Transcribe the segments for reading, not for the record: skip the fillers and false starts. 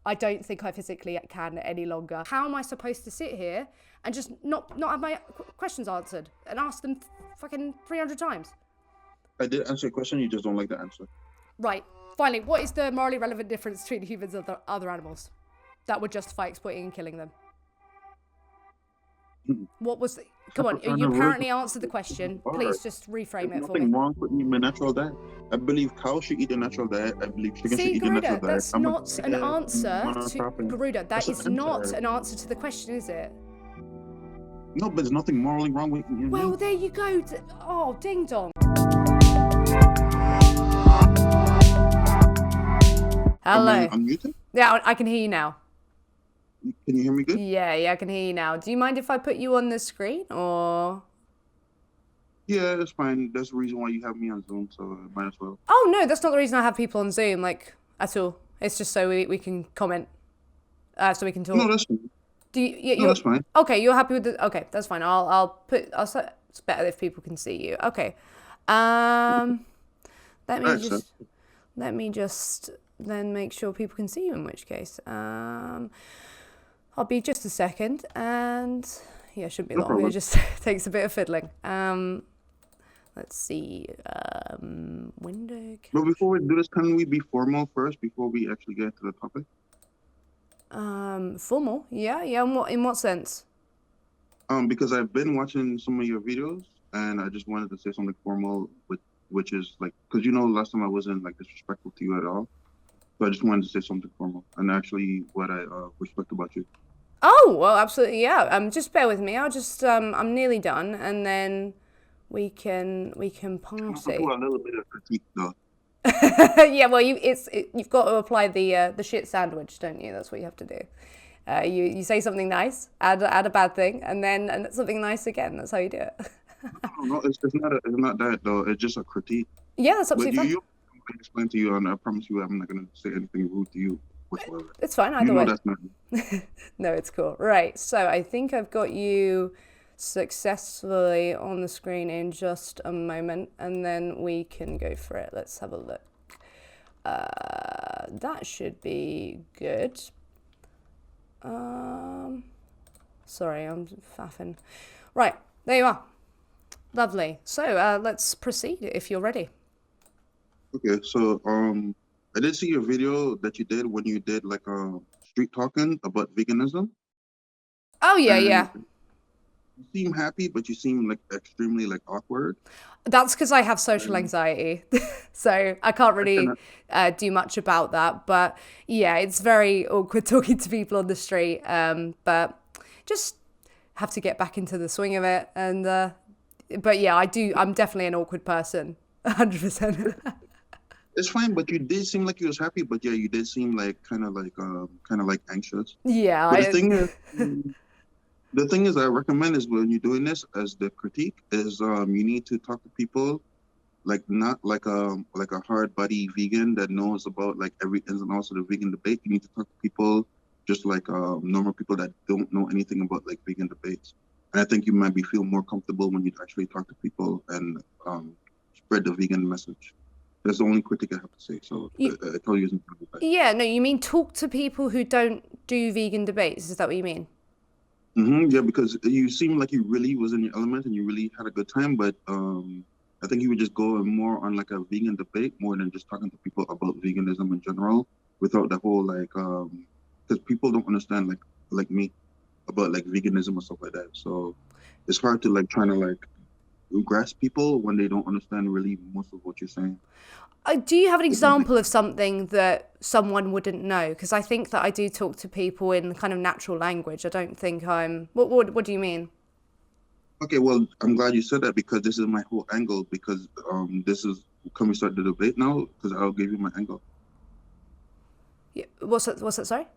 I don't think I physically can any longer. How am I supposed to sit here and just not have my questions answered and ask them fucking 300 times? I did answer your question. You just don't like the answer. Right. Finally, what is the morally relevant difference between humans and other animals that would justify exploiting and killing them? What was the... Come on, you apparently answered the question. Please just reframe it for me. Nothing wrong with eating a natural diet. I believe cows should eat a natural diet. I believe chickens should eat a natural Garuda, diet. that's not an answer to... Garuda, that is not an answer to the question, is it? No, but there's nothing morally wrong with eating meat. Well, there you go. Oh, ding dong. Hello. Am I unmuted? Yeah, I can hear you now. Can you hear me good? Yeah, I can hear you now. Do you mind if I put you on the screen, or...? Yeah, that's fine. That's the reason why you have me on Zoom, so I might as well. Oh, no, that's not the reason I have people on Zoom, like, at all. It's just so we can comment, so we can talk. No, that's fine. No, that's fine. Okay, you're happy with the... Okay, that's fine. It's better if people can see you. Okay. Let me just then make sure people can see you, in which case. I'll be just a second, and yeah, it shouldn't be long. It just takes a bit of fiddling. Let's see. Window. But before we do this, can we be formal first before we actually get to the topic? Formal? Yeah. In what sense? Because I've been watching some of your videos, and I just wanted to say something formal, which is like, because last time I wasn't like disrespectful to you at all. So I just wanted to say something formal, and actually what I respect about you. Oh, well, absolutely, yeah. Just bear with me. I'll just I'm nearly done, and then we can party. I'll do a little bit of critique though. Yeah, well, you've got to apply the shit sandwich, don't you? That's what you have to do. You say something nice, add a bad thing, and something nice again. That's how you do it. No, it's not that though. It's just a critique. Yeah, that's absolutely fine. I can explain to you, and I promise you, I'm not going to say anything rude to you whatsoever. It's fine either way. That's not. No, it's cool. Right. So I think I've got you successfully on the screen in just a moment, and then we can go for it. Let's have a look. That should be good. Sorry, I'm faffing. Right, there you are. Lovely. So let's proceed if you're ready. Okay, so I did see your video that you did when you did like street talking about veganism. Oh yeah. You seem happy, but you seem like extremely like awkward. That's because I have social anxiety, so I can't really do much about that. But yeah, it's very awkward talking to people on the street. But just have to get back into the swing of it. And but yeah, I'm definitely an awkward person, 100%. It's fine, but you did seem like you was happy. But yeah, you did seem like kind of like anxious. Yeah. But the thing is, I recommend is when you're doing this as the critique is you need to talk to people like not like a hard body vegan that knows about like every ins and outs of the vegan debate. You need to talk to people just like normal people that don't know anything about like vegan debates. And I think you might feel more comfortable when you actually talk to people and spread the vegan message. That's the only critique I have to say. So I tell you. Yeah, no, you mean talk to people who don't do vegan debates? Is that what you mean? Yeah, because you seem like you really was in your element and you really had a good time, but I think you would just go more on like a vegan debate more than just talking to people about veganism in general, without the whole like because people don't understand like me about like veganism and stuff like that. So it's hard to like trying to like grasp people when they don't understand really most of what you're saying. Do you have an example of something that someone wouldn't know? Because I think that I do talk to people in kind of natural language. I don't think I'm... What do you mean? Okay, well, I'm glad you said that because this is my whole angle. Because this is... Can we start the debate now? Because I'll give you my angle. Yeah, what's that, sorry?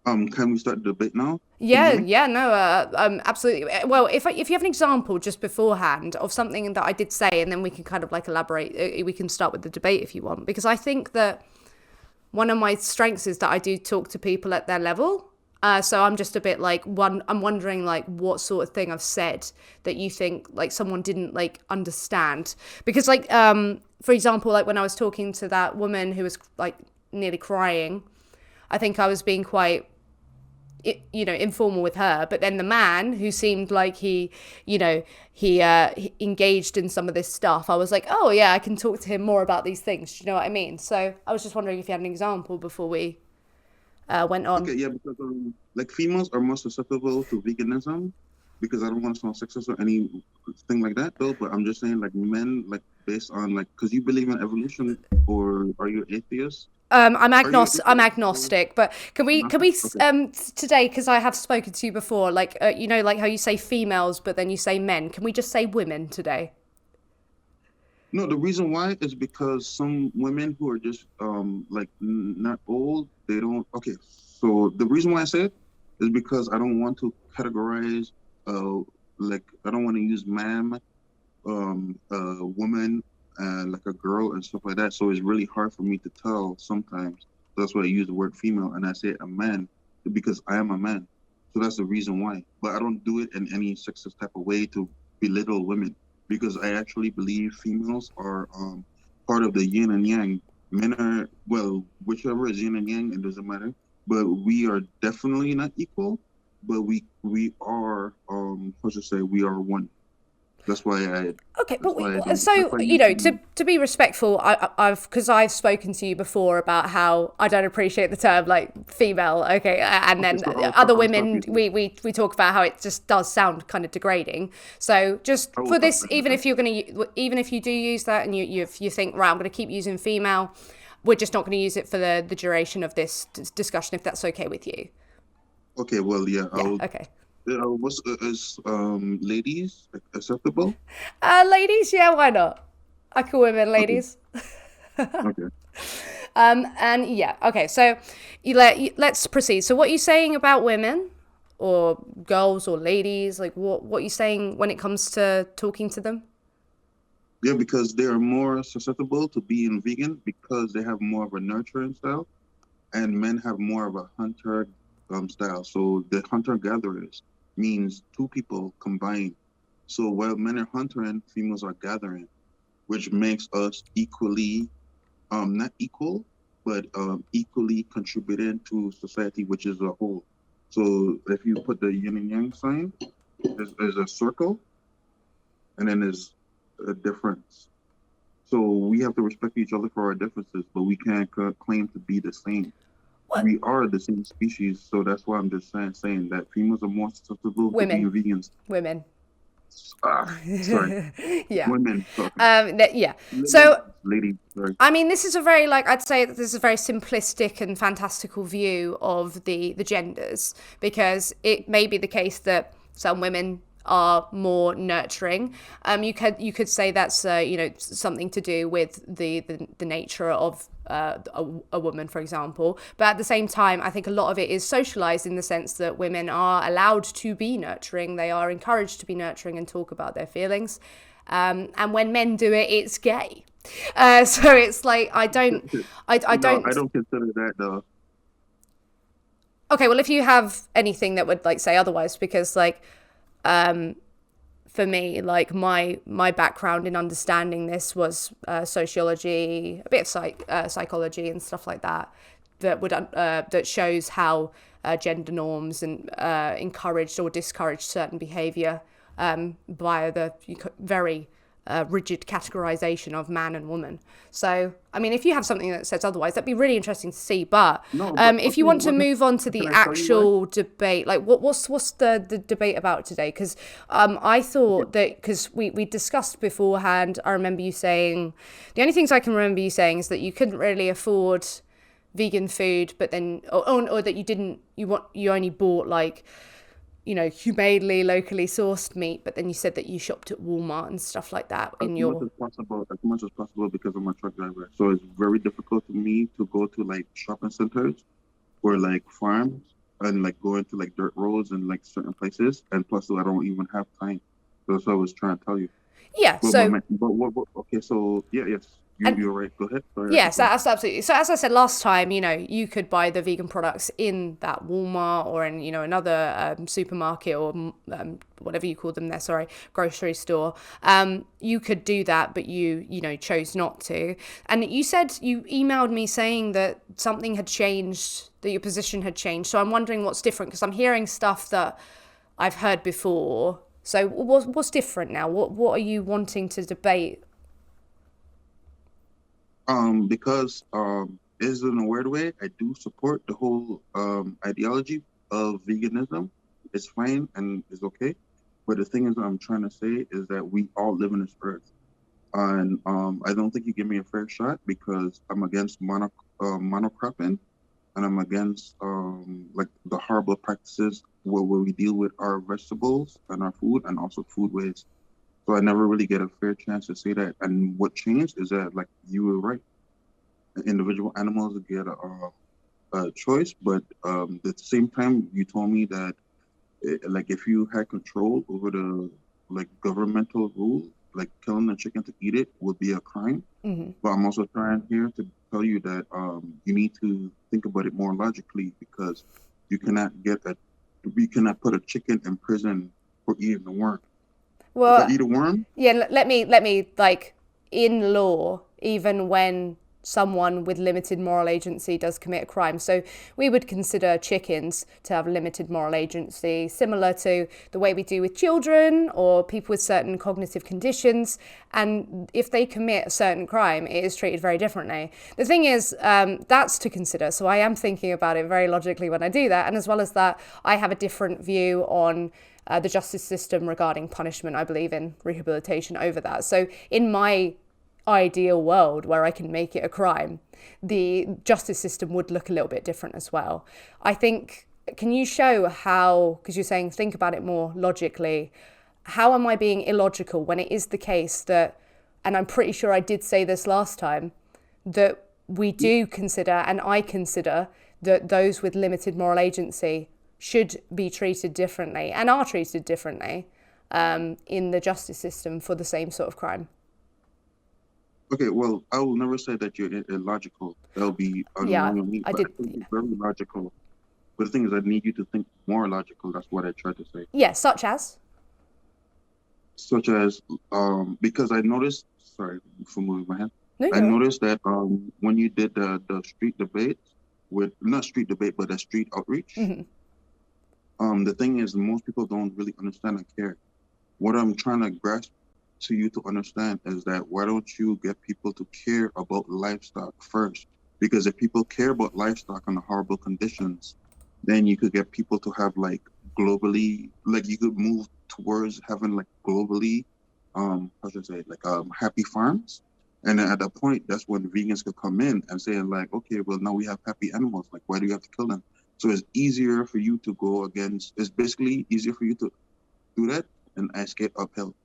Can we start the debate now? Absolutely. Well, if you have an example just beforehand of something that I did say, and then we can kind of like elaborate, we can start with the debate if you want, because I think that one of my strengths is that I do talk to people at their level. So I'm just a bit like I'm wondering like what sort of thing I've said that you think like someone didn't like understand, because like for example, like when I was talking to that woman who was like nearly crying. I think I was being quite, informal with her. But then the man who seemed like he engaged in some of this stuff, I was like, oh yeah, I can talk to him more about these things. Do you know what I mean? So I was just wondering if you had an example before we went on. Okay, yeah, because like females are more susceptible to veganism, because I don't want to sound sexist or anything like that though, but I'm just saying like men, like based on like, because you believe in evolution, or are you atheist? I'm Are you agnostic. I'm atheist or agnostic, but can we agnostic? Okay. today, because I have spoken to you before, like like how you say females, but then you say men. Can we just say women today? No, the reason why is because some women who are just like not old, they don't. Okay, so the reason why I say it is because I don't want to categorize, uh like I don't want to use ma'am, a woman, like a girl and stuff like that. So it's really hard for me to tell sometimes. That's why I use the word female and I say a man, because I am a man. So that's the reason why. But I don't do it in any sexist type of way to belittle women, because I actually believe females are part of the yin and yang. Men are, well, whichever is yin and yang, it doesn't matter. But we are definitely not equal. But we are, how should I say, we are one. That's why I Okay, that's but why I don't. That's so why I use the. to be respectful, I've because I've spoken to you before about how I don't appreciate the term like female. Okay, and Okay, then so other I'll stop women, using it. we talk about how it just does sound kind of degrading. So just I will for stop this, saying that. even if you do use that and you think, right, I'm gonna keep using female, we're just not going to use it for the duration of this discussion, if that's okay with you. Okay, well, yeah, Yeah. Okay. what's is ladies acceptable? Ladies, yeah, why not? I call women Okay, ladies. okay. And yeah, okay. So let's proceed. So what are you saying about women, or girls, or ladies? Like what are you saying when it comes to talking to them? Yeah, because they are more susceptible to being vegan because they have more of a nurturing style, and men have more of a hunter style. So the hunter gatherers means two people combined. So while men are hunting, females are gathering, which makes us equally, not equal, but equally contributing to society, which is a whole. So if you put the yin and yang sign, there's a circle, and then there's a difference. So we have to respect each other for our differences, but we can't claim to be the same. What We are the same species, so that's why I'm just saying that females are more susceptible to women? being vegans. Women. Sorry, Yeah. women talking. Yeah. Ladies, So ladies, sorry. I mean, this is a very like I'd say that this is a very simplistic and fantastical view of the genders, because it may be the case that some women are more nurturing. You could say that's something to do with the nature of a woman, for example. But at the same time, I think a lot of it is socialized in the sense that women are allowed to be nurturing. They are encouraged to be nurturing and talk about their feelings. And when men do it, it's gay. So it's like I No, I don't. don't consider that though. Okay, well, if you have anything that would like say otherwise, because like for me, like my background in understanding this was sociology, a bit of psychology and stuff like that. That shows how gender norms and encouraged or discouraged certain behaviour via the very rigid categorization of man and woman. So, I mean, if you have something that says otherwise, that'd be really interesting to see. But No, but if you okay, want to what is, move on to the can I tell you why? actual debate, like what's the debate about today? Because I Okay, thought that because we discussed beforehand, I remember you saying the only things I can remember you saying is that you couldn't really afford vegan food, but then or that you only bought like humanely locally sourced meat, but then you said that you shopped at Walmart and stuff like that as in much your. as possible, as much as possible, because I'm a truck driver. So it's very difficult for me to go to like shopping centers or like farms and like go into like dirt roads and like certain places. And plus, I don't even have time. So that's what I was trying to tell you. Yeah, But so but what okay, so yeah, yes. you're right. Go ahead. Sorry, I Yes, interrupted. that's absolutely. So as I said last time, you could buy the vegan products in that Walmart or in, another supermarket or whatever you call them there, sorry, grocery store. You could do that, but you chose not to. And you said you emailed me saying that something had changed, that your position had changed. So I'm wondering what's different, because I'm hearing stuff that I've heard before. So what's different now? What are you wanting to debate? Because is in a weird way, I do support the whole ideology of veganism. It's fine and it's okay. But the thing is, what I'm trying to say is that we all live in this earth, and I don't think you give me a fair shot because I'm against monocropping, and I'm against like the horrible practices where we deal with our vegetables and our food and also food waste. So I never really get a fair chance to say that. And what changed is that, like you were right, individual animals get a choice, but at the same time, you told me that like if you had control over the like governmental rule, like killing a chicken to eat it would be a crime. Hmm. But I'm also trying here to tell you that you need to think about it more logically because you cannot get a we cannot put a chicken in prison for eating a worm. If I Well, eat a worm, yeah, let me like, in law, even when someone with limited moral agency does commit a crime, so we would consider chickens to have limited moral agency, similar to the way we do with children or people with certain cognitive conditions. And if they commit a certain crime, it is treated very differently. The thing is, that's to consider. So I am thinking about it very logically when I do that. And as well as that, I have a different view on the justice system regarding punishment. I believe in rehabilitation over that. So in my ideal world where I can make it a crime, the justice system would look a little bit different as well. I think, can you show how, because you're saying think about it more logically, how am I being illogical when it is the case that, and I'm pretty sure I did say this last time, that we do consider, and I consider, that those with limited moral agency should be treated differently and are treated differently in the justice system for the same sort of crime. okay, well, I will never say that you're illogical. That'll be Yeah, wrong of me, I but I did. think you're very logical. But the thing is, I need you to think more logical. That's what I tried to say. Yeah, such as. Such as, because I noticed, sorry for moving my hand, No, I you're right. noticed that when you did the street debate with, not street debate, but the street outreach, Hmm. the thing is, most people don't really understand and care. What I'm trying to grasp to you to understand is that why don't you get people to care about livestock first? Because if people care about livestock and the horrible conditions, then you could get people to have like globally, like you could move towards having like globally, how should I say, like happy farms. And then at that point, that's when vegans could come in and say like, okay, well now we have happy animals. Like, why do you have to kill them? So it's easier for you to go against. It's basically easier for you to do that and ask it uphill.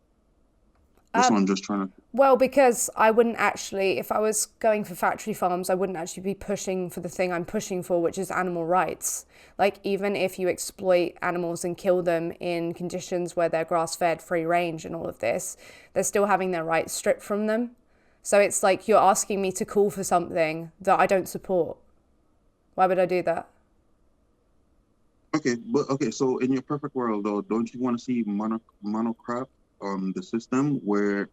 That's what I'm just trying to. Well, because I wouldn't actually, if I was going for factory farms, I wouldn't actually be pushing for the thing I'm pushing for, which is animal rights. Like, even if you exploit animals and kill them in conditions where they're grass-fed, free range and all of this, they're still having their rights stripped from them. So it's like you're asking me to call for something that I don't support. Why would I do that? Okay, but okay. So in your perfect world, though, don't you want to see monocrop, the system where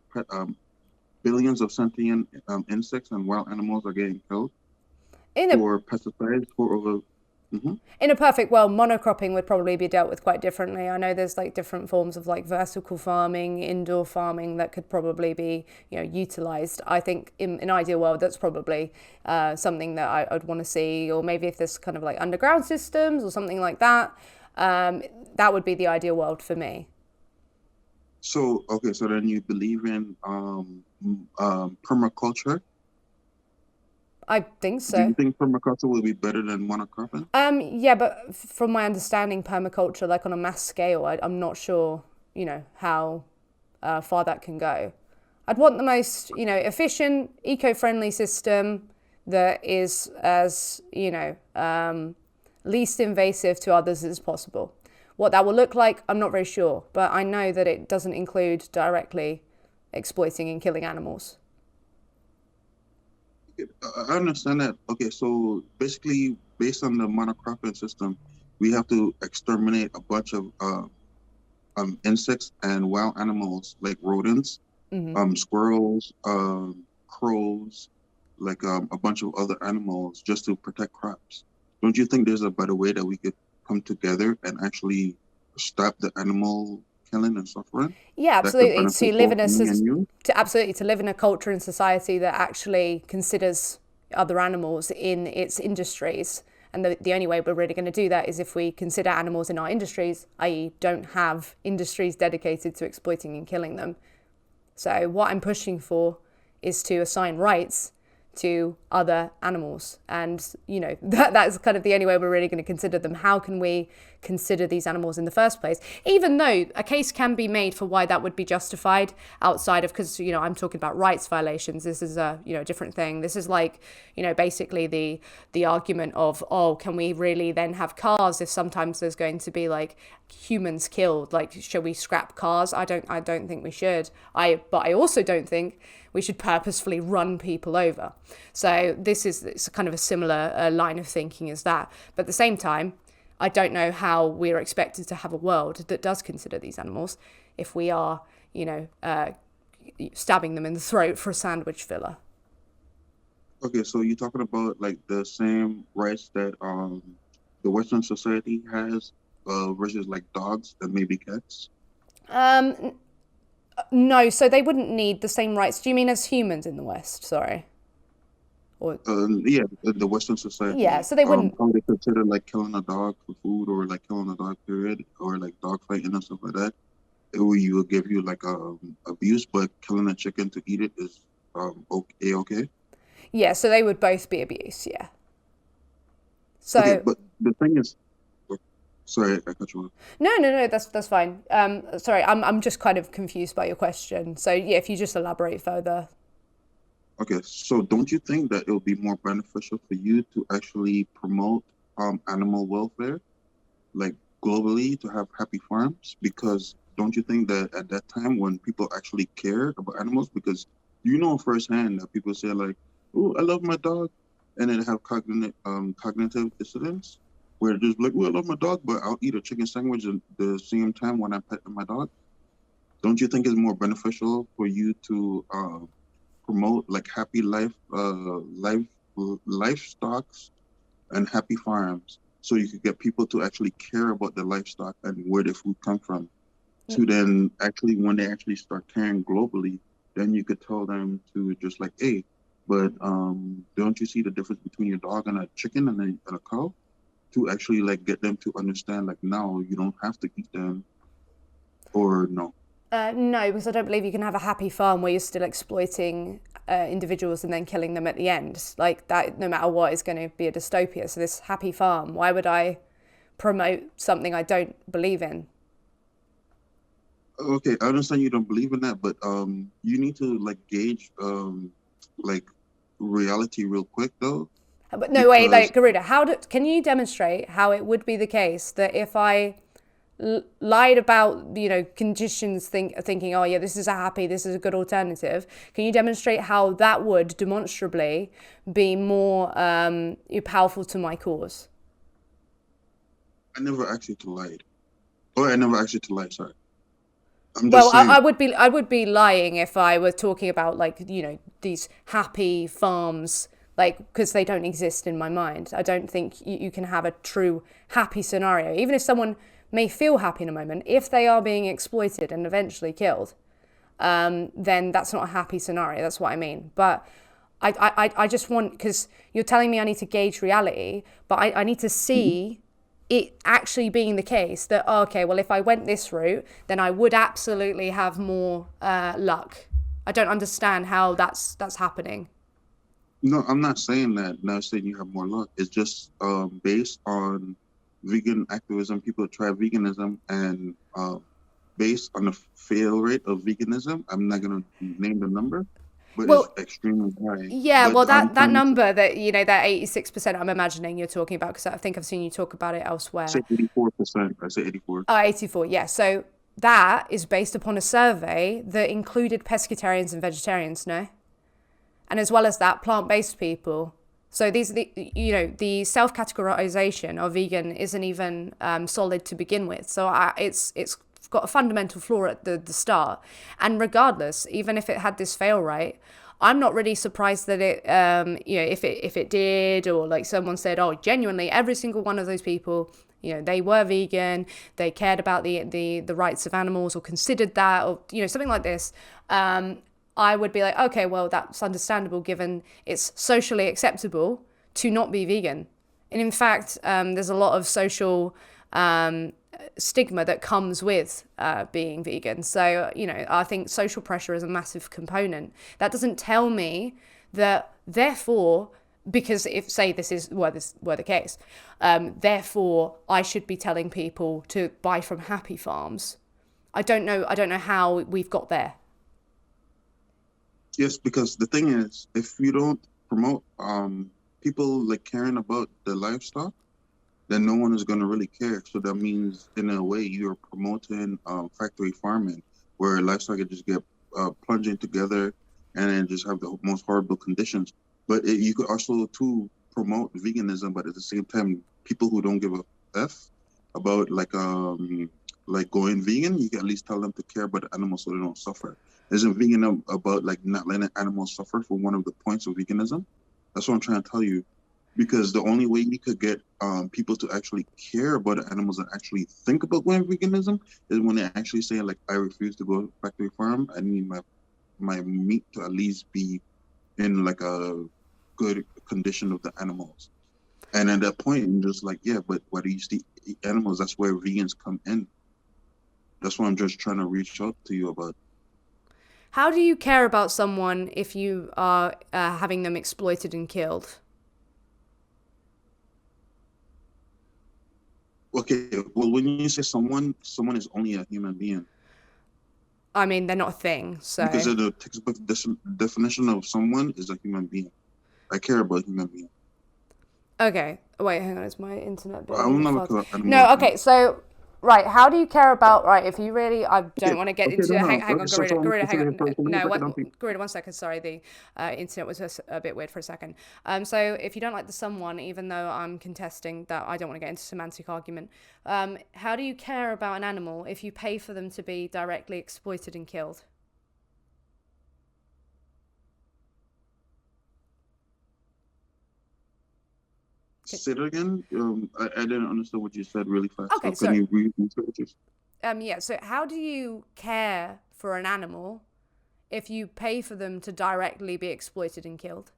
billions of sentient insects and wild animals are getting killed In a for pesticides for over. Hmm. in a perfect world, monocropping would probably be dealt with quite differently. I know there's like different forms of like vertical farming, indoor farming that could probably be, utilized. I think in an ideal world, that's probably something that I'd want to see, or maybe if there's kind of like underground systems or something like that, that would be the ideal world for me. So okay, so then you believe in permaculture. I think Do you so. think permaculture will be better than monocropping? Yeah, but from my understanding, permaculture, like on a mass scale, I'm not sure, how far that can go. I'd want the most, efficient, eco-friendly system that is as, least invasive to others as possible. What that will look like, I'm not very sure, but I know that it doesn't include directly exploiting and killing animals. I understand that. Okay, so basically, based on the monocropping system, we have to exterminate a bunch of insects and wild animals like rodents, Hmm. squirrels, crows, like a bunch of other animals just to protect crops. Don't you think there's a better way that we could come together and actually stop the animal killing and suffering Yeah, that could absolutely. To benefit live both in a me and you? to live in a culture and society that actually considers other animals in its industries. And the only way we're really going to do that is if we consider animals in our industries, i.e., don't have industries dedicated to exploiting and killing them. So what I'm pushing for is to assign rights to other animals. And, that's kind of the only way we're really going to consider them. How can we consider these animals in the first place? Even though a case can be made for why that would be justified outside of, because, I'm talking about rights violations. This is a, different thing. This is like, basically the argument of, oh, can we really then have cars if sometimes there's going to be like humans killed? Like, should we scrap cars? I don't think we should. But I also don't think we should purposefully run people over. So it's kind of a similar line of thinking as that. But at the same time, I don't know how we're expected to have a world that does consider these animals if we are, stabbing them in the throat for a sandwich filler. Okay, so you're talking about like the same rights that the Western society has versus like dogs and maybe cats. Um, no, so they wouldn't need the same rights. Do you mean as humans in the West? Sorry. Or Yeah, the Western yeah, society, so they wouldn't. how they consider like killing a dog for food or like killing a dog period or like dog fighting and stuff like that. You will give you like abuse, but killing a chicken to eat it is okay, okay. Yeah, so they would both be abuse. Yeah. Okay, So but the thing is, sorry, I cut you off. no, that's fine. Sorry, I'm just kind of confused by your question. So yeah, if you just elaborate further. Okay, so don't you think that it would be more beneficial for you to actually promote animal welfare, like globally, to have happy farms? Because don't you think that at that time when people actually care about animals, because you know firsthand that people say like, "Oh, I love my dog," and then have cognitive dissonance, where they're just like, "Oh, I love my dog, but I'll eat a chicken sandwich at the same time when I'm petting my dog." Don't you think it's more beneficial for you to promote like happy livestocks and happy farms, so you could get people to actually care about the livestock and where the food come from, to then actually when they actually start caring globally, then you could tell them to just like, hey, but don't you see the difference between your dog and a chicken and a cow, to actually like get them to understand like now you don't have to eat them, or no. No, because I don't believe you can have a happy farm where you're still exploiting individuals and then killing them at the end. Like that, no matter what, is going to be a dystopia. So this happy farm, why would I promote something I don't believe in? Okay, I understand you don't believe in that, but you need to like gauge like reality real quick though, But no, wait, because like Garuda, can you demonstrate how it would be the case that if I lied about conditions, thinking, oh yeah, this is a good alternative, can you demonstrate how that would demonstrably be more powerful to my cause? I never asked you to lie. Or I never asked you to lie, sorry. I'm Well, just saying, I would be lying if I were talking about like these happy farms, like, because they don't exist in my mind. I don't think you can have a true happy scenario, even if someone may feel happy in a moment. If they are being exploited and eventually killed, then that's not a happy scenario. That's what I mean. But I just want, because you're telling me I need to gauge reality, but I need to see it actually being the case that, oh, okay, well, if I went this route, then I would absolutely have more luck. I don't understand how that's happening. no, I'm not saying that. Not saying you have more luck. It's just based on vegan activism. People try veganism, and based on the fail rate of veganism, I'm not gonna name the number, but it's Well, extremely high. yeah, But well, I'm that trying to number that that 86% I'm imagining you're talking about, because I think I've seen you talk about it say elsewhere. 84%. I say 84. Oh, 84, yeah. So that is based upon a survey that included pescatarians and vegetarians, no? And as well as that, plant-based people. So these are the self-categorization of vegan isn't even solid to begin with. So it's got a fundamental flaw at the start. And regardless, even if it had this fail rate, I'm not really surprised that it, if it did, or like someone said, oh, genuinely, every single one of those people, they were vegan, they cared about the rights of animals, or considered that, or something like this. I would be like, okay, well, that's understandable given it's socially acceptable to not be vegan. And in fact, there's a lot of social stigma that comes with being vegan. So, I think social pressure is a massive component. That doesn't tell me that, therefore, because if, say, this were the case, therefore, I should be telling people to buy from happy farms. I don't know how we've got there. Yes, because the thing is, if you don't promote people like caring about the livestock, then no one is going to really care. So that means, in a way, you're promoting factory farming, where livestock just get plunging together and then just have the most horrible conditions. But you could also too promote veganism, but at the same time, people who don't give a f about like going vegan, you can at least tell them to care about the animals so they don't suffer. Isn't vegan about like not letting animals suffer for one of the points of veganism? That's what I'm trying to tell you. Because the only way you could get people to actually care about the animals and actually think about going veganism is when they actually say, like, I refuse to go to factory farm. I need my meat to at least be in like a good condition of the animals. And at that point, I'm just like, yeah, but why do you still eat animals? That's where vegans come in. That's what I'm just trying to reach out to you about. How do you care about someone if you are having them exploited and killed? Okay, well, when you say someone is only a human being. I mean, they're not a thing, so. Because the textbook definition of someone is a human being. I care about human beings. Okay. Wait, hang on. Is my internet being I'm not fast? a No, okay. So, right. How do you care about, right, if you really, I don't want to get into, no. hang on, So Garuda, hang on. No, what? Garuda, 1 second. Sorry, the internet was just a bit weird for a second. So if you don't like the someone, even though I'm contesting that I don't want to get into semantic argument, how do you care about an animal if you pay for them to be directly exploited and killed? Say it again. I didn't understand what you said really fast. Okay, so can you repeat? Yeah. So how do you care for an animal if you pay for them to directly be exploited and killed?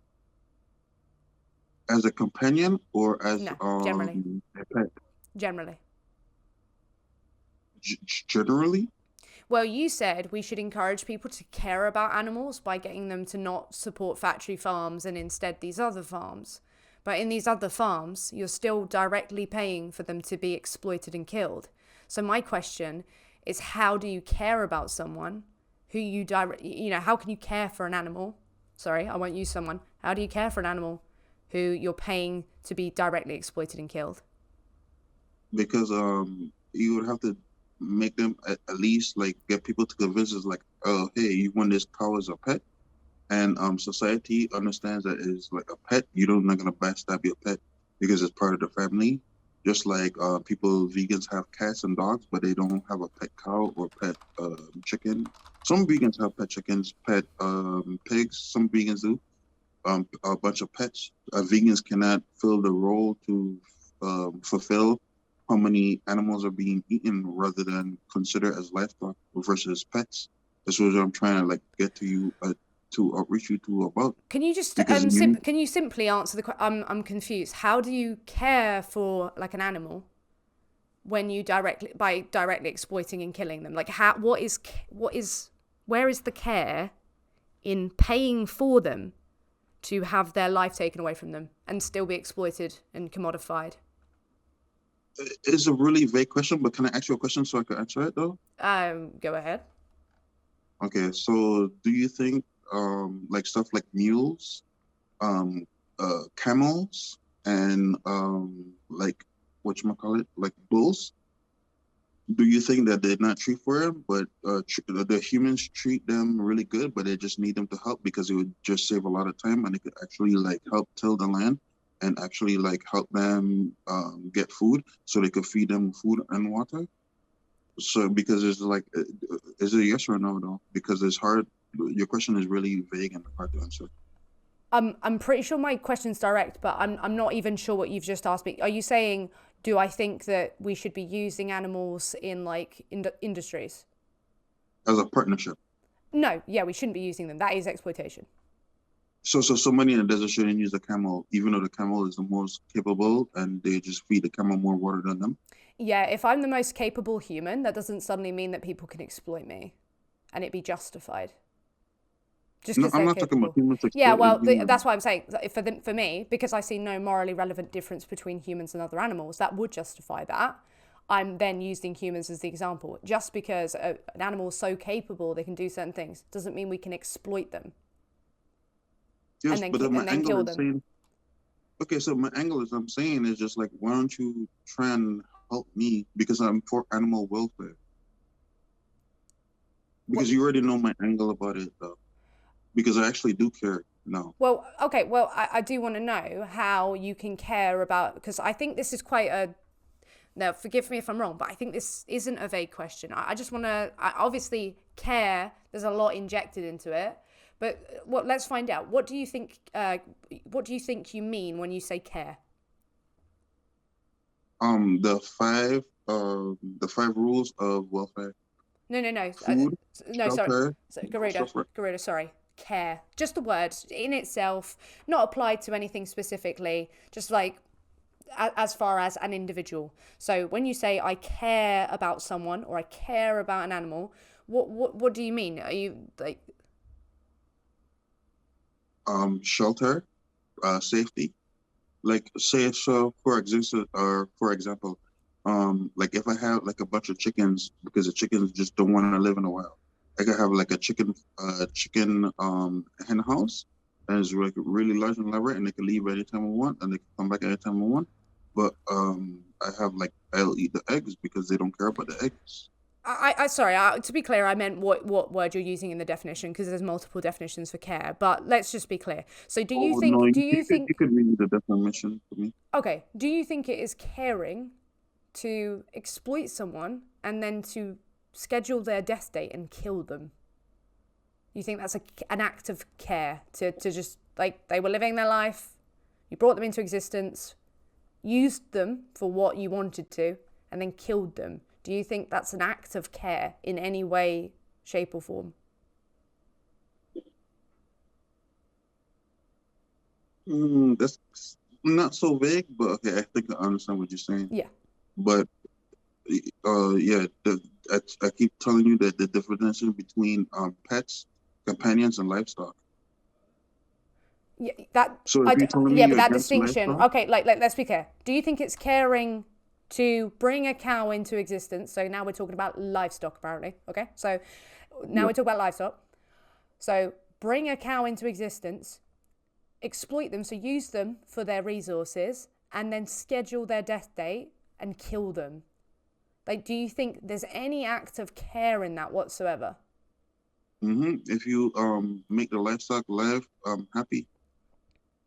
As a companion or as generally. A pet? Generally. Generally? Well, you said we should encourage people to care about animals by getting them to not support factory farms and instead these other farms. But in these other farms, you're still directly paying for them to be exploited and killed. So my question is, how do you care about someone who how can you care for an animal? Sorry, I won't use someone. How do you care for an animal who you're paying to be directly exploited and killed? Because you would have to make them at least like get people to convince us like, oh, hey, you want this cow as a pet? And society understands that it's like a pet. You're not gonna backstab your pet because it's part of the family. Just like vegans have cats and dogs, but they don't have a pet cow or pet chicken. Some vegans have pet chickens, pet pigs. Some vegans do. A bunch of pets. Vegans cannot fill the role to fulfill how many animals are being eaten rather than consider as livestock versus pets. That's what I'm trying to like get to you to reach you to about. Can you just can you simply answer the question? I'm confused. How do you care for like an animal when you directly exploiting and killing them? Like where is the care in paying for them to have their life taken away from them and still be exploited and commodified? It's a really vague question, but can I ask you a question so I can answer it though? Go ahead. Okay, so do you think like stuff like mules, camels, and like whatchamacallit, like bulls, Do you think that they're not treat for him, but the humans treat them really good, but they just need them to help because it would just save a lot of time and it could actually like help till the land and actually like help them get food so they could feed them food and water. So because it's like, is it a yes or no though? Because it's hard. Your question is really vague and hard to answer. I'm pretty sure my question's direct, but I'm not even sure what you've just asked me. Are you saying, do I think that we should be using animals in like industries? As a partnership. No, yeah, we shouldn't be using them. That is exploitation. So somebody in the desert shouldn't use the camel, even though the camel is the most capable, and they just feed the camel more water than them. Yeah, if I'm the most capable human, that doesn't suddenly mean that people can exploit me and it be justified just No, because I'm they're not talking about capable. humans Yeah, exploiting well, humans. that's why I'm saying for me, because I see no morally relevant difference between humans and other animals, that would justify that. I'm then using humans as the example. Just because an animal is so capable they can do certain things doesn't mean we can exploit them Yes, but then my and then angle kill is them. saying, okay, so my angle is I'm saying is just like, why don't you try and help me because I'm for animal welfare? What? Because you already know my angle about it, though. Because I actually do care now. Well, okay. Well, I do want to know how you can care about, because I think this is quite a. Now, forgive me if I'm wrong, but I think this isn't a vague question. I just want to. Obviously, care. There's a lot injected into it, but what? Let's find out. What do you think? What do you think you mean when you say care? The five rules of welfare: No, no, no, food, no. Sorry, shelter, no Garuda, suffer. Garuda. Sorry, care. Just the word in itself, not applied to anything specifically. Just like as far as an individual. So when you say I care about someone or I care about an animal, what do you mean? Are you like Shelter, safety. Like say so for example, like if I have like a bunch of chickens because the chickens just don't want to live in the wild, I could have like a chicken hen house and it's like really large and elaborate and they can leave anytime I want and they can come back anytime I want. But I have like I'll eat the eggs because they don't care about the eggs. I sorry, to be clear, I meant what word you're using in the definition because there's multiple definitions for care. But let's just be clear. So Oh no, do you you think could read the definition for me. okay, do you think it is caring to exploit someone and then to schedule their death date and kill them? You think that's an act of care to just like they were living their life, you brought them into existence, used them for what you wanted to, and then killed them? Do you think that's an act of care in any way, shape, or form? That's not so vague, but okay, I think I understand what you're saying. Yeah. But yeah, I keep telling you that the definition between pets, companions, and livestock. Yeah, that So if you're telling me yeah, but you're that against distinction. livestock, Okay, like let's be clear. Do you think it's caring to bring a cow into existence? So now we're talking about livestock, apparently. Okay, so now yeah. we're talking about livestock. So bring a cow into existence, exploit them, so use them for their resources, and then schedule their death date and kill them. Like, do you think there's any act of care in that whatsoever? If you make the livestock live happy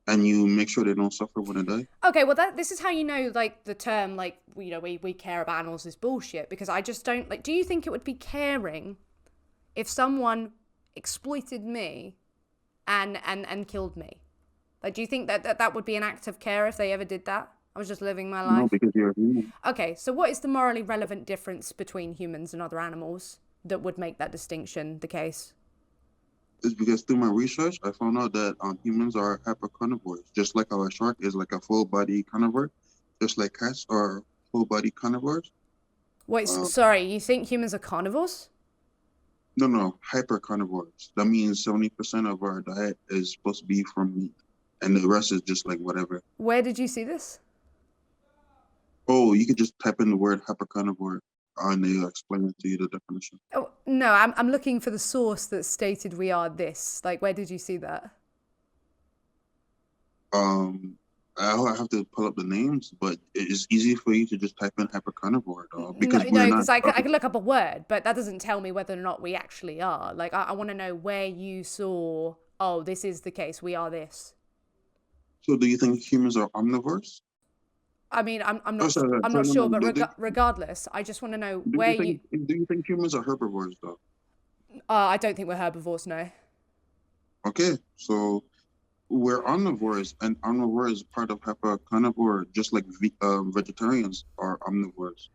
and you make sure they don't suffer when they die. Okay, well this is how you know like the term like we care about animals is bullshit, because I just don't like, do you think it would be caring if someone exploited me and killed me? Like, do you think that would be an act of care if they ever did that? I was just living my No, life. because you're a human. Okay, so what is the morally relevant difference between humans and other animals that would make that distinction the case? It's because through my research, I found out that humans are hypercarnivores, just like how a shark is like a full body carnivore, just like cats are full body carnivores. Wait, Um, sorry, you think humans are carnivores? no, hyper carnivores. That means 70% of our diet is supposed to be from meat, and the rest is just like whatever. Where did you see this? Oh, you could just type in the word hyper carnivore, and they'll explain it to you the definition. Oh, no, I'm looking for the source that stated we are this. Like, where did you see that? Um, I'll have to pull up the names, but it's easy for you to just type in hypercarnivore, dog, No, because we're no, not. because I can look up a word, but that doesn't tell me whether or not we actually are. Like, I want to know where you saw, oh, this is the case, we are this. So, do you think humans are omnivores? I mean, Oh, I'm sorry, not no, sure, no. but regardless, I just want to know Do where you you. think do you think humans are herbivores, though? I don't think we're herbivores, no. Okay, so we're omnivores, and omnivore is part of hypercarnivore, just like vegetarians are omnivores.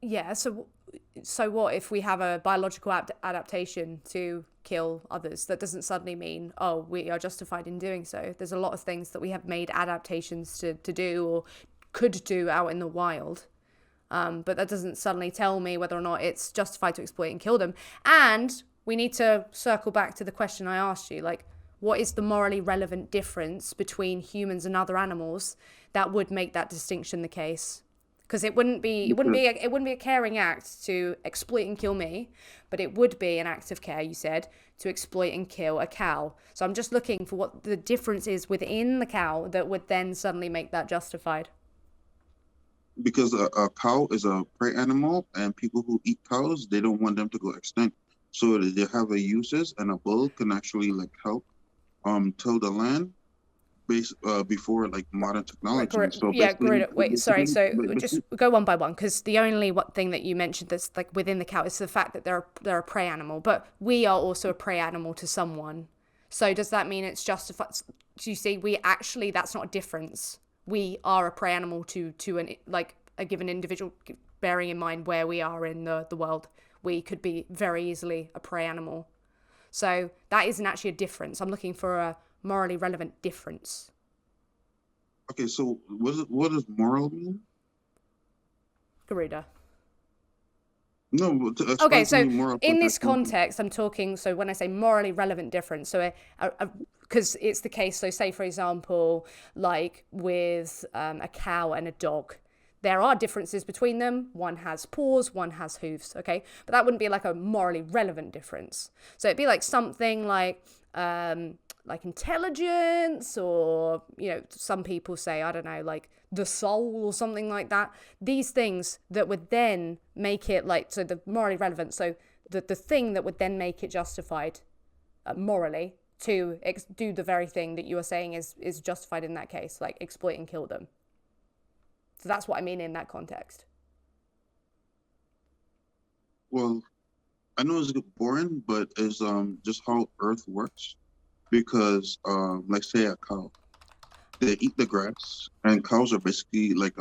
Yeah, so what if we have a biological adaptation to kill others? That doesn't suddenly mean, oh, we are justified in doing so. There's a lot of things that we have made adaptations to do or could do out in the wild. But that doesn't suddenly tell me whether or not it's justified to exploit and kill them. And we need to circle back to the question I asked you, like, what is the morally relevant difference between humans and other animals that would make that distinction the case? Because Because it wouldn't be a caring act to exploit and kill me, but it would be an act of care, you said, to exploit and kill a cow. So I'm just looking for what the difference is within the cow that would then suddenly make that justified. because a cow is a prey animal, and people who eat cows, they don't want them to go extinct. So they have a uses, and a bull can actually like help till the land before like modern Right, technology. So yeah, basically, Garuda. Wait, sorry. So just basically, go one by one, because the only thing that you mentioned that's like within the cow is the fact that they're a prey animal, but we are also a prey animal to someone. So does that mean it's justified? Do you see? We actually, that's not a difference. We are a prey animal to an like a given individual. Bearing in mind where we are in the world, we could be very easily a prey animal. So that isn't actually a difference. I'm looking for a morally relevant difference. okay. So what does moral mean? Garuda. No, to Okay, explain to so me moral in this context. context, I'm talking, so when I say morally relevant difference, so because it's the case, so say, for example, like with a cow and a dog, there are differences between them. One has paws, one has hooves, okay? But that wouldn't be like a morally relevant difference. So it'd be like something like intelligence, or, you know, some people say, I don't know, like the soul or something like that. These things that would then make it like, so the morally relevant, so the thing that would then make it justified morally to do the very thing that you are saying is justified in that case, like exploit and kill them. So that's what I mean in that context. Well, I know it's boring, but it's just how Earth works. Because like say a cow, they eat the grass, and cows are basically like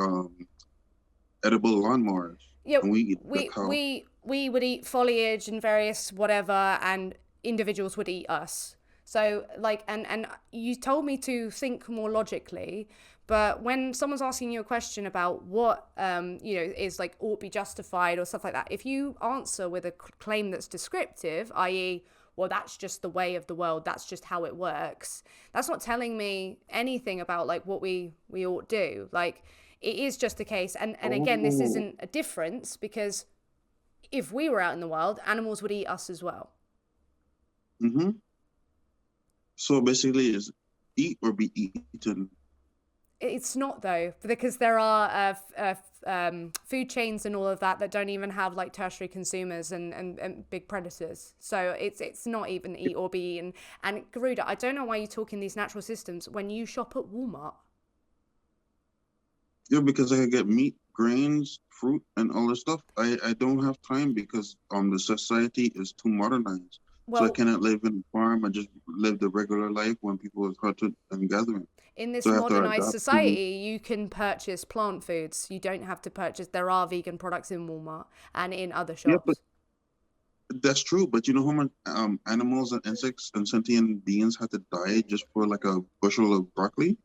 edible lawnmowers, Yeah, and we eat the cow. we would eat foliage and various whatever, and individuals would eat us. So like, and you told me to think more logically, but when someone's asking you a question about what you know is like ought be justified or stuff like that, if you answer with a claim that's descriptive, i.e., well, that's just the way of the world, that's just how it works, that's not telling me anything about like what we ought do. Like, it is just a case, and again, this Oh, isn't a difference, because if we were out in the wild, animals would eat us as well. mm-hmm. So basically, it's eat or be eaten. It's not, though, because there are food chains and all of that that don't even have like tertiary consumers and big predators. So it's not even eat or be eaten. And Garuda, I don't know why you talk in these natural systems when you shop at Walmart. Yeah, because I can get meat, grains, fruit, and all this stuff. I don't have time because the society is too modernized. So I Well, cannot live in a farm and just live the regular life when people are hunting and gathering. in this So I have to modernized adapt to. society, you can purchase plant foods. You don't have to purchase. There are vegan products in Walmart and in other Yeah, but shops. that's true. But you know how much animals and insects and sentient beings had to die just for like a bushel of broccoli?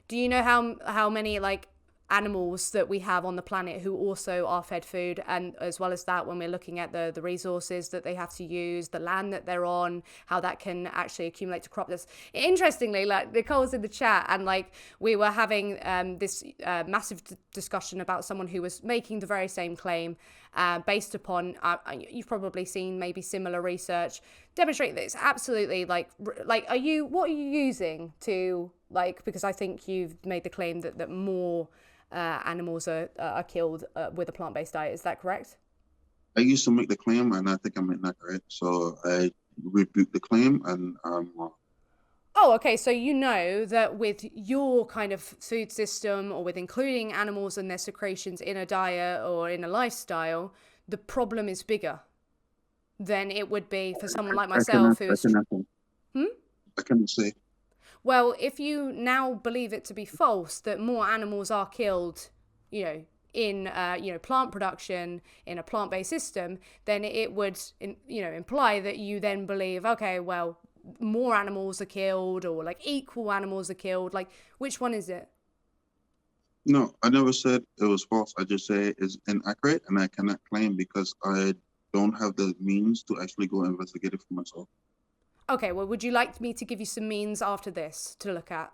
Do you know how many like animals that we have on the planet who also are fed food, and as well as that, when we're looking at the resources that they have to use, the land that they're on, how that can actually accumulate to crop this. Interestingly, like Nicole was in the chat, and like we were having this massive discussion about someone who was making the very same claim, based upon you've probably seen maybe similar research demonstrate that it's absolutely like are you what are you using to Like, because I think you've made the claim that more animals are killed with a plant-based diet. Is that correct? I used to make the claim, and I think I'm inaccurate. So I rebuke the claim, and I'm wrong. Oh, okay. So you know that with your kind of food system or with including animals and their secretions in a diet or in a lifestyle, the problem is bigger than it would be for someone like I cannot. myself I who's. cannot. Hmm? I cannot say. Well, if you now believe it to be false that more animals are killed, in plant production in a plant-based system, then it would imply that you then believe, okay, well, more animals are killed or like equal animals are killed. Like, which one is it? No, I never said it was false. I just say it's inaccurate, and I cannot claim because I don't have the means to actually go investigate it for myself. Okay, well, would you like me to give you some means after this to look at?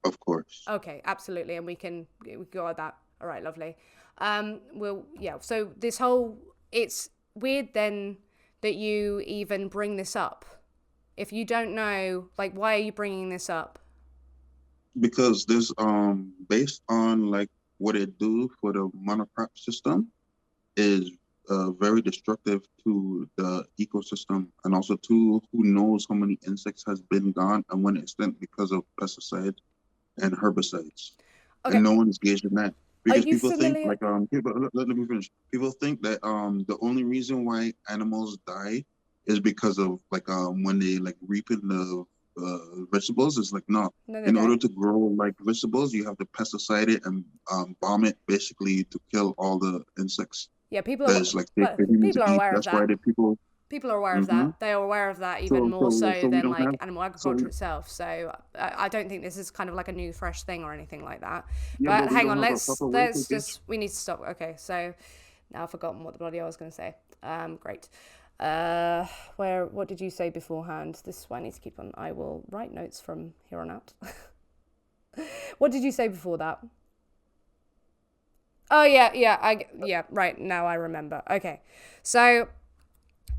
Of course. Okay, absolutely, and we can go at that. All right, lovely. Well, yeah. So it's weird then that you even bring this up. If you don't know, like, why are you bringing this up? Because this based on like what it do for the monocrop system is very destructive to the ecosystem, and also to who knows how many insects has been gone and when extent because of pesticides and herbicides, Okay, and no one's gauged in that are because you people think familiar? like people, let me finish. People think that the only reason why animals die is because of like when they like reaping the vegetables. It's like no, No, they in order don't. to grow like vegetables you have to pesticide it and bomb it basically to kill all the insects Yeah, that is like safe well, for humans to people are eat. aware of That's why that. the people. People are aware of Hmm. that. They are aware of that even so more so so so we than don't like have animal so agriculture itself. So I don't think this is kind of like a new fresh thing or anything like that. yeah, but But we hang don't on, have a let's proper way to let's gauge. just we need to stop. Okay, so now I've forgotten what the bloody I was going to say. Great. Where what did you say beforehand? This is why I need to keep on. I will write notes from here on out. What did you say before that? Oh yeah, right, now I remember. Okay. So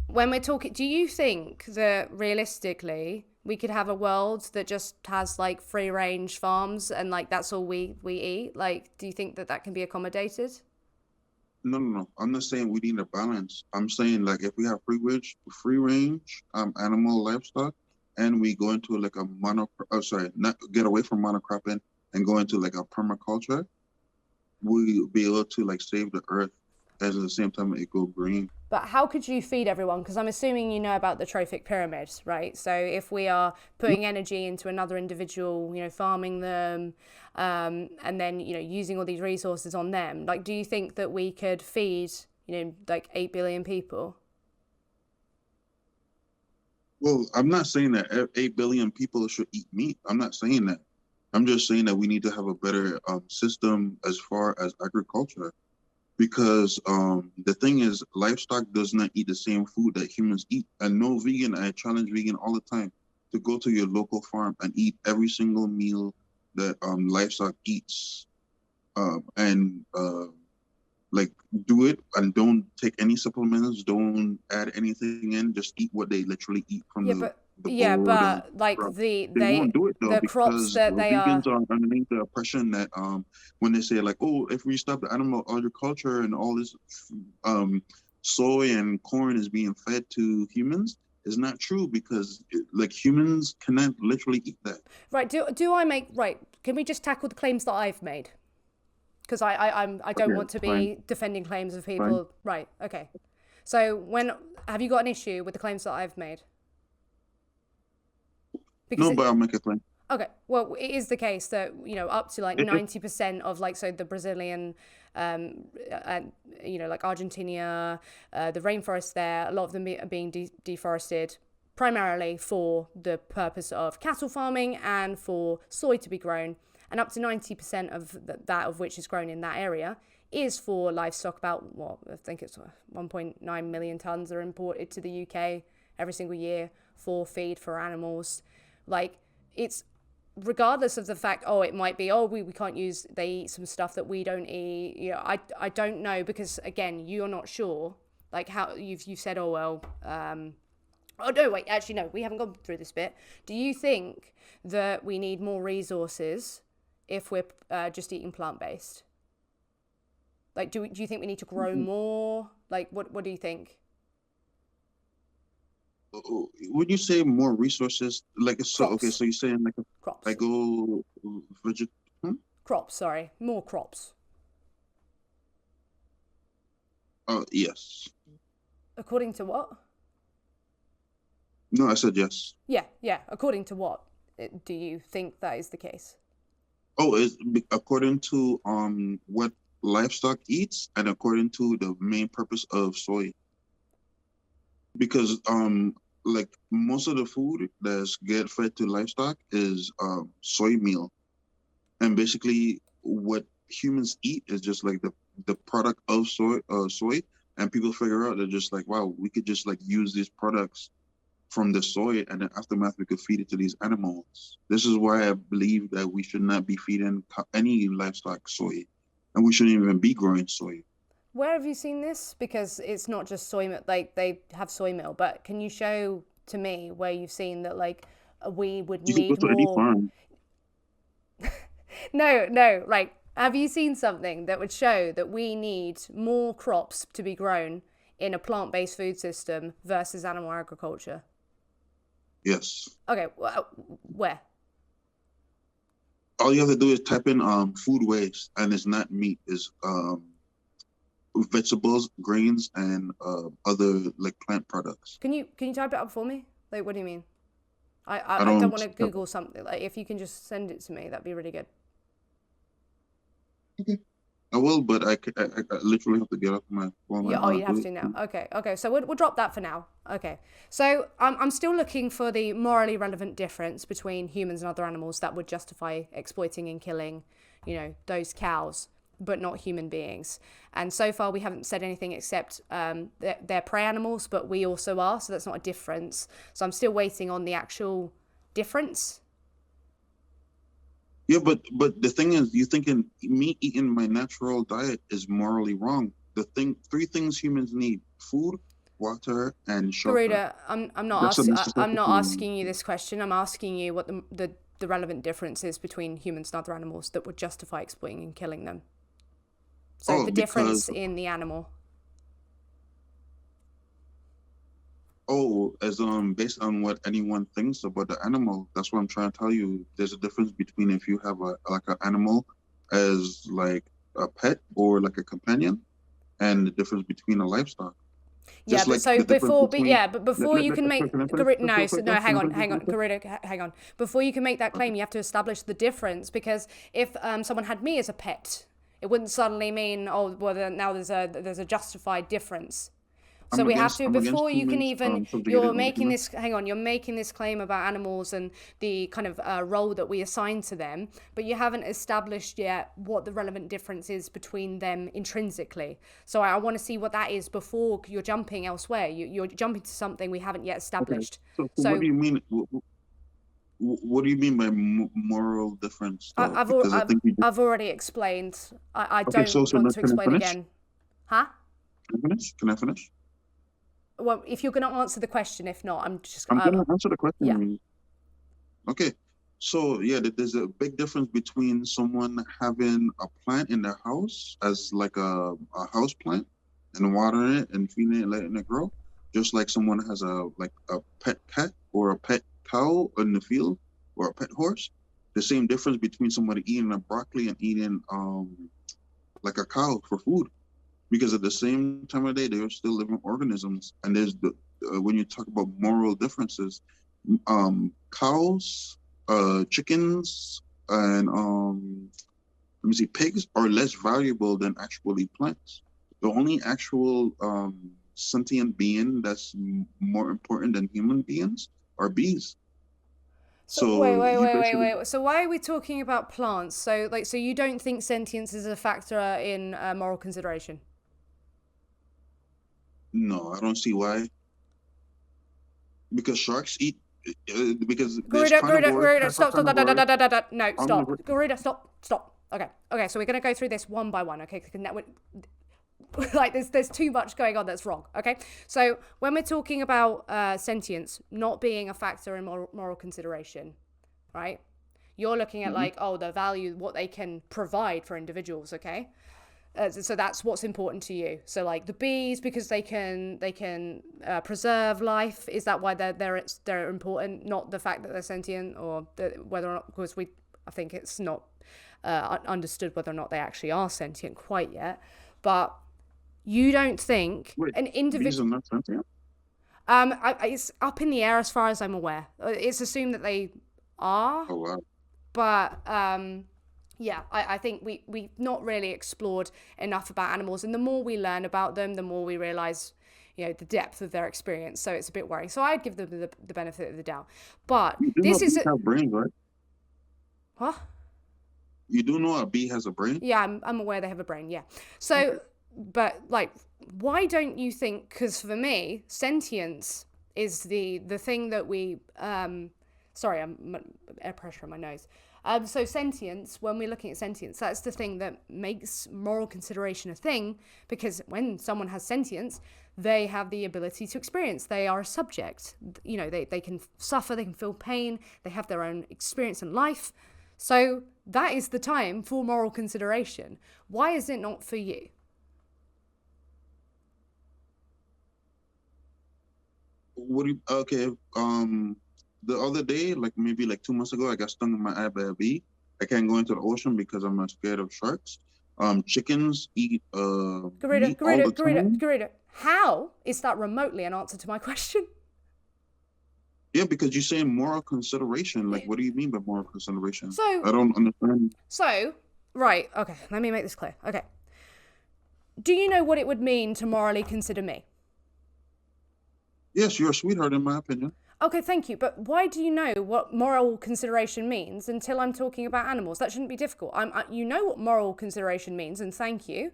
when we're talking, do you think that realistically we could have a world that just has like free range farms and like that's all we eat? Like, do you think that that can be accommodated? No. I'm not saying we need a balance. I'm saying like if we have free range, animal livestock, and we go into like a sorry, not get away from monocropping and go into like a permaculture, we'll be able to like save the earth as at the same time it go green. But how could you feed everyone? Because I'm assuming you know about the trophic pyramid, right? So if we are putting energy into another individual, farming them, and then using all these resources on them, like, do you think that we could feed, like 8 billion people? Well, I'm not saying that 8 billion people should eat meat. I'm not saying that. I'm just saying that we need to have a better system as far as agriculture. Because the thing is, livestock does not eat the same food that humans eat. And no vegan, I challenge vegan all the time to go to your local farm and eat every single meal that livestock eats. And like do it and don't take any supplements, don't add anything in, just eat what they literally eat from Yeah, the bowl or the like crop. They won't do it though the crops because that they vegans are. are underneath the oppression that when they say like, oh, if we stop the animal agriculture and all this um soy and corn is being fed to humans, is not true because like humans cannot literally eat that. Right, do I make right? Can we just tackle the claims that I've made? Because I don't Okay, want to fine, be defending claims of fine. people. Right, okay. So when have you got an issue with the claims that I've made? Because No, but I'll make a claim. okay, well, it is the case that up to like If 90% of like so the Brazilian, and like Argentina, the rainforests there, a lot of them are being deforested primarily for the purpose of cattle farming and for soy to be grown, and up to 90% of that of which is grown in that area is for livestock. About what I think it's 1.9 million tons are imported to the UK every single year for feed for animals. Like, it's regardless of the fact, oh, it might be, oh, we can't use, they eat some stuff that we don't eat. I don't know, because again, you're not sure, like how you've said, oh well, Oh, no, wait, actually, no, we haven't gone through this bit. Do you think that we need more resources if we're just eating plant-based? Like, do you think we need to grow more? Like, what do you think? When you say more resources, like so, okay, Crops. so you're saying like I Crops. go veget. Hmm? Crops, sorry. More crops. Yes. According to what? No, I said yes. Yeah. According to what do you think that is the case? Oh, is according to what livestock eats and according to the main purpose of soy. Because like most of the food that's get fed to livestock is soy meal. And basically what humans eat is just like the product of soy, and people figure out they're just like, wow, we could just like use these products from the soy, and then aftermath we could feed it to these animals. This is why I believe that we should not be feeding any livestock soy, and we shouldn't even be growing soy. Where have you seen this? Because it's not just soy milk. Like they have soy milk, but can you show to me where you've seen that like we would You can go need to any more? farm. No. Like, have you seen something that would show that we need more crops to be grown in a plant-based food system versus animal agriculture? Yes. Okay, where? All you have to do is type in food waste, and it's not meat, it's vegetables, grains, and other like plant products. Can you type it up for me? Like, what do you mean? I I don't don't. want to Google something. Like, if you can just send it to me, that'd be really good. Okay. I will, but I literally have to get off my phone Yeah, right oh, now you and have do to it. now. Okay. So we'll drop that for now. Okay. So I'm still looking for the morally relevant difference between humans and other animals that would justify exploiting and killing, those cows, but not human beings. And so far we haven't said anything except they're prey animals, but we also are, so that's not a difference. So I'm still waiting on the actual difference. Yeah, but the thing is, you thinking me eating my natural diet is morally wrong. Three things humans need: food, water, and shelter. Garuda, That's a I'm not necessity. asking you this question. I'm asking you what the relevant difference is between humans and other animals that would justify exploiting and killing them. So Oh, the because difference in the animal. as based on what anyone thinks about the animal, that's what I'm trying to tell you. There's a difference between if you have a like an animal as like a pet or like a companion, and the difference between a livestock. Yeah, Just but like so the difference before, but between yeah, but before you can make can I finish just real quick No, though? hang Can I on, finish hang just on, real quick? Garuda, hang on. Before you can make that claim, you have to establish the difference because if someone had me as a pet, it wouldn't suddenly mean well then now there's a justified difference. So we have to I'm against before you can humans even subjugating other humans. you're making this claim about animals and the kind of role that we assign to them, but you haven't established yet what the relevant difference is between them intrinsically. So I want to see what that is before you're jumping elsewhere. You're jumping to something we haven't yet Okay. established. So what do So you mean? What do you mean by moral difference, though? Because I think we just. I've already explained. I Okay. don't So want now to can I explain finish? again. Huh? Can I finish? Can I finish? Well, if you're going to answer the question, if not, I'm just I'm gonna answer the yeah. question. Okay. So yeah, there's a big difference between someone having a plant in their house as like a house plant and watering it and feeding it, letting it grow, just like someone has a pet cat or a pet cow in the field or a pet horse. The same difference between somebody eating a broccoli and eating like a cow for food, because at the same time of day they are still living organisms. And there's the when you talk about moral differences, cows, chickens, and let me see, pigs are less valuable than actually plants. The only actual sentient being that's more important than human beings are bees. So wait, So wait, you wait, wait, basically. wait. So why are we talking about plants? So you don't think sentience is a factor in moral consideration? No, I don't see why. Because sharks eat. Because there's carnivore Garuda, type of stop, stop, carnivore, no, stop. omnivore. Garuda, stop. Okay, so we're going to go through this one by one, okay? like there's too much going on that's wrong. Okay, so when we're talking about sentience not being a factor in moral consideration, right? You're looking at like, oh, the value, what they can provide for individuals. Okay, so that's what's important to you. So like the bees, because they can preserve life. Is that why they're important? Not the fact that they're sentient, or whether or not, because I think it's not understood whether or not they actually are sentient quite yet. But you don't think an individual? Bees are not sentient? It's up in the air as far as I'm aware. It's assumed that they are. Oh wow. But yeah, I think we've not really explored enough about animals, and the more we learn about them, the more we realize, the depth of their experience. So it's a bit worrying. So I'd give them the benefit of the doubt. But this is have brains, right? Huh? You do know a bee has a brain? Yeah, I'm aware they have a brain. Yeah. So, okay. But like, why don't you think? Because for me, sentience is the thing that we. Sorry, I'm air pressure on my nose. So sentience, when we're looking at sentience, that's the thing that makes moral consideration a thing, because when someone has sentience, they have the ability to experience. They are a subject. They can suffer, they can feel pain, they have their own experience in life. So that is the time for moral consideration. Why is it not for you? Okay, the other day, like maybe like 2 months ago, I got stung in my eye by a bee. I can't go into the ocean because I'm scared of sharks. Chickens eat Garuda, how is that remotely an answer to my question? Yeah, because you're saying moral consideration. Like, what do you mean by moral consideration? So I don't understand. So, right, okay, let me make this clear. Okay. Do you know what it would mean to morally consider me? Yes, you're a sweetheart in my opinion. Okay, thank you. But why do you know what moral consideration means until I'm talking about animals? That shouldn't be difficult. You know what moral consideration means, and thank you.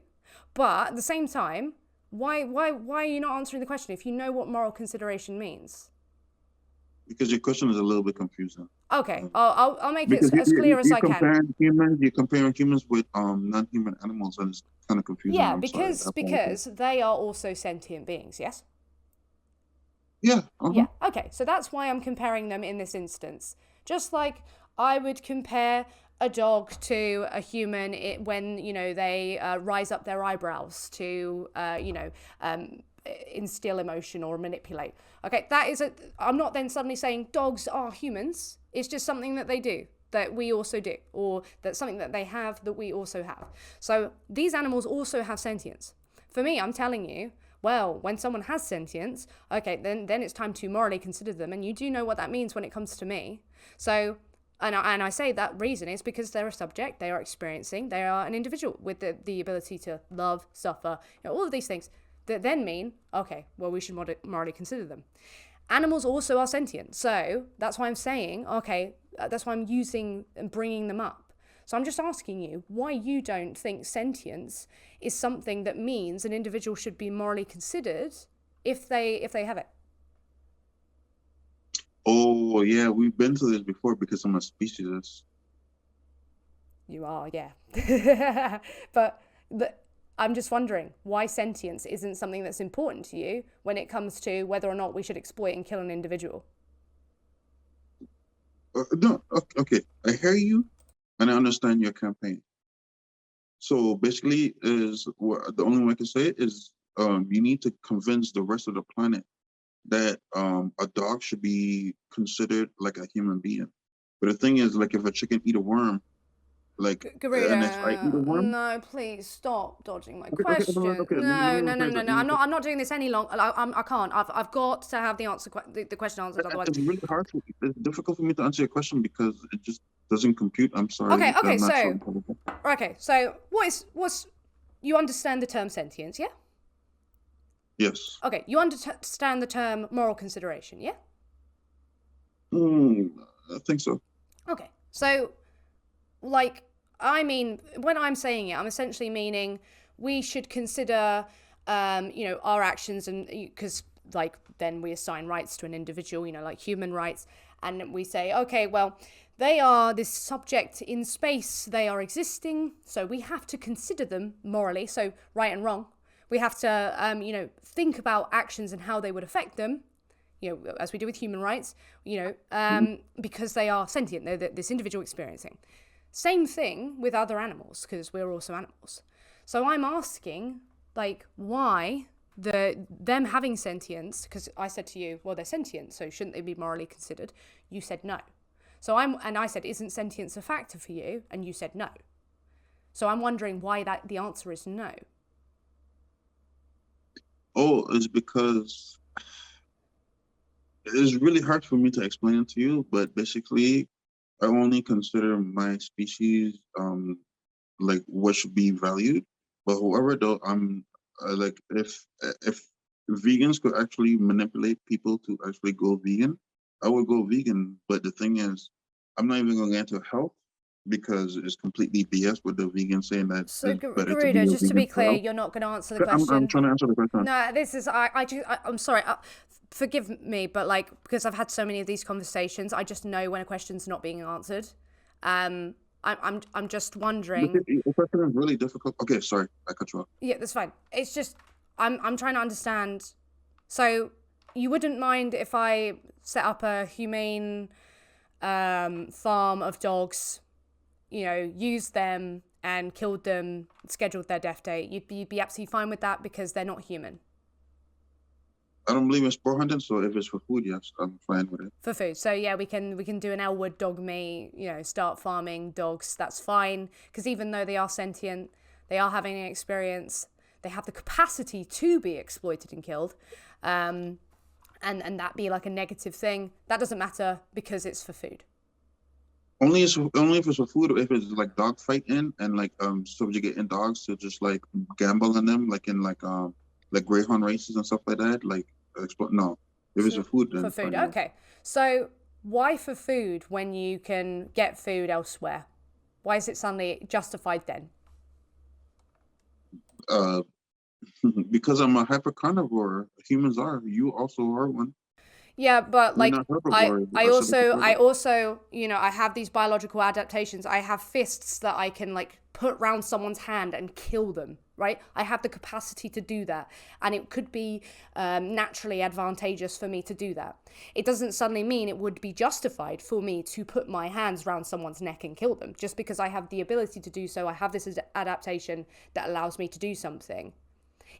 But at the same time, why are you not answering the question if you know what moral consideration means? Because your question is a little bit confusing. Okay, I'll make it as clear as I can. You're comparing humans with non-human animals, and it's kind of confusing. Yeah, because they are also sentient beings. Yes. Yeah. Yeah. Okay. So that's why I'm comparing them in this instance. Just like I would compare a dog to a human when they rise up their eyebrows to instill emotion or manipulate. Okay. I'm not then suddenly saying dogs are humans. It's just something that they do, that we also do, or that's something that they have that we also have. So these animals also have sentience. For me, I'm telling you, well, when someone has sentience, okay, then it's time to morally consider them. And you do know what that means when it comes to me. So, and I say that reason is because they're a subject, they are experiencing, they are an individual with the ability to love, suffer, all of these things that then mean, okay, well, we should morally consider them. Animals also are sentient. So that's why I'm saying, okay, that's why I'm using and bringing them up. So I'm just asking you why you don't think sentience is something that means an individual should be morally considered if they have it. Oh yeah, we've been to this before because I'm a speciesist. You are, yeah. But I'm just wondering why sentience isn't something that's important to you when it comes to whether or not we should exploit and kill an individual. No, okay, I hear you. And I understand your campaign. So basically, the only way I can say it is you need to convince the rest of the planet that a dog should be considered like a human being. But the thing is, like, if a chicken eat a worm, like, Garuda, and if I eat a worm, no, please stop dodging my question. No. I'm not doing this any longer. I can't. I've got to have the answer. The question answered. Otherwise, it's really hard. It's difficult for me to answer your question because it just doesn't compute. I'm sorry. Okay. So what's you understand the term sentience, yeah? Yes. Okay. You understand the term moral consideration, yeah? I think so. Okay. So, like, I mean, when I'm saying it, I'm essentially meaning we should consider, our actions, and because like then we assign rights to an individual, like human rights, and we say, okay, well, they are this subject in space, they are existing, so we have to consider them morally. So right and wrong, We have to, think about actions and how they would affect them, as we do with human rights, because they are sentient, they're this individual experiencing. Same thing with other animals, because we're also animals. So I'm asking, like, why them having sentience, because I said to you, well, they're sentient, so shouldn't they be morally considered? You said no. I said, isn't sentience a factor for you? And you said no. So I'm wondering why the answer is no. Oh, it's because it's really hard for me to explain it to you, but basically, I only consider my species like what should be valued. But however, though, I'm like if vegans could actually manipulate people to actually go vegan, I would go vegan. But the thing is, I'm not even going to get into health because it's completely BS with the vegan saying that So, it's better to be Garuda, a just to be vegan for clear, health. you're not going to answer the But I'm question. trying to answer the question. No, this is I'm sorry. Forgive me, but like because I've had so many of these conversations, I just know when a question's not being answered. I'm just wondering. The question is really difficult. Okay, sorry, I cut you off. Yeah, that's fine. It's just I'm trying to understand. So you wouldn't mind if I set up a humane farm of dogs, used them and killed them, scheduled their death date. You'd be absolutely fine with that because they're not human. I don't believe in sport hunting, so if it's for food, yes, I'm fine with it. For food. So yeah, we can do an Elwood dog meat, start farming dogs. That's fine. Because even though they are sentient, they are having an experience, they have the capacity to be exploited and killed. And that be like a negative thing. That doesn't matter because it's for food. Only if it's for food, or if it's like dog fighting and like subjugating dogs to just like gamble on them, like in like greyhound races and stuff like that. Like no, if it's for food, then for food. fine. Okay, so why for food when you can get food elsewhere? Why is it suddenly justified then? Because I'm a hypercarnivore. Humans are. You also are one. Yeah, but You're like not herbivore. I also, I have these biological adaptations. I have fists that I can like put round someone's hand and kill them, right? I have the capacity to do that. And it could be naturally advantageous for me to do that. It doesn't suddenly mean it would be justified for me to put my hands round someone's neck and kill them. Just because I have the ability to do so, I have this adaptation that allows me to do something.